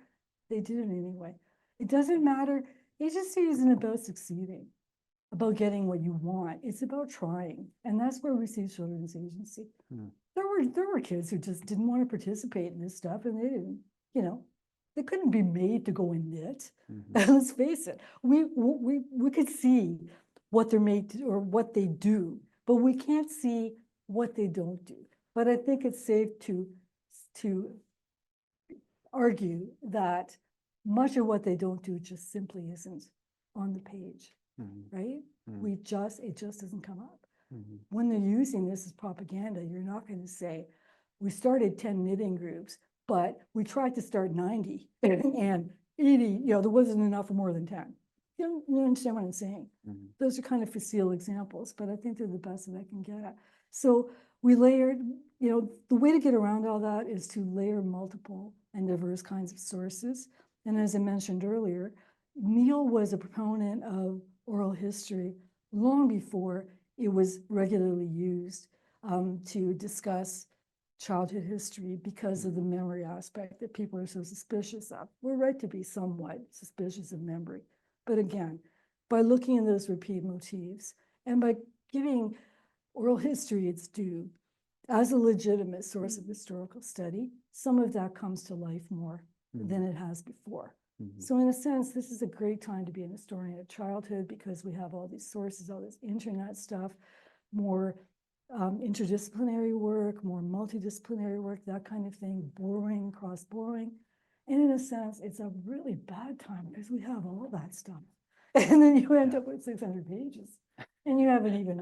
They did it anyway. It doesn't matter. Agency isn't about succeeding, about getting what you want. It's about trying. And that's where we see children's agency. There were kids who just didn't want to participate in this stuff, and they didn't, they couldn't be made to go and knit. Let's face it. We could see what they're made to, or what they do, but we can't see what they don't do. But I think it's safe to argue that much of what they don't do just simply isn't on the page, right? It just doesn't come up. When they're using this as propaganda, you're not going to say, we started 10 knitting groups, but we tried to start 90 and 80, there wasn't enough for more than 10. You understand what I'm saying? Those are kind of facile examples, but I think they're the best that I can get at. So we layered, the way to get around all that is to layer multiple and diverse kinds of sources. And as I mentioned earlier, Neil was a proponent of oral history long before it was regularly used to discuss childhood history because of the memory aspect that people are so suspicious of. We're right to be somewhat suspicious of memory. But again, by looking at those repeat motifs and by giving oral history its due as a legitimate source of historical study, some of that comes to life more than it has before. So in a sense, this is a great time to be an historian of childhood because we have all these sources, all this internet stuff, more interdisciplinary work, more multidisciplinary work, that kind of thing, borrowing, cross-borrowing. And in a sense, it's a really bad time because we have all that stuff. And then you end up with 600 pages and you haven't even,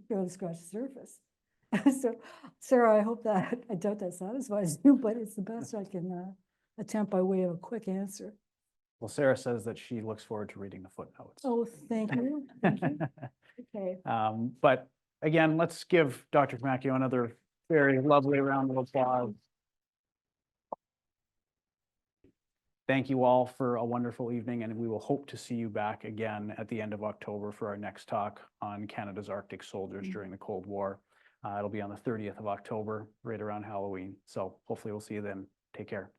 barely scratched the surface. So, Sarah, I doubt that satisfies you, but it's the best I can attempt by way of a quick answer. Well, Sarah says that she looks forward to reading the footnotes. Oh, thank you. Thank you. Okay. But again, let's give Dr. Comacchio another very lovely round of applause. Thank you all for a wonderful evening, and we will hope to see you back again at the end of October for our next talk on Canada's Arctic soldiers during the Cold War. It'll be on the 30th of October, right around Halloween. So hopefully we'll see you then. Take care.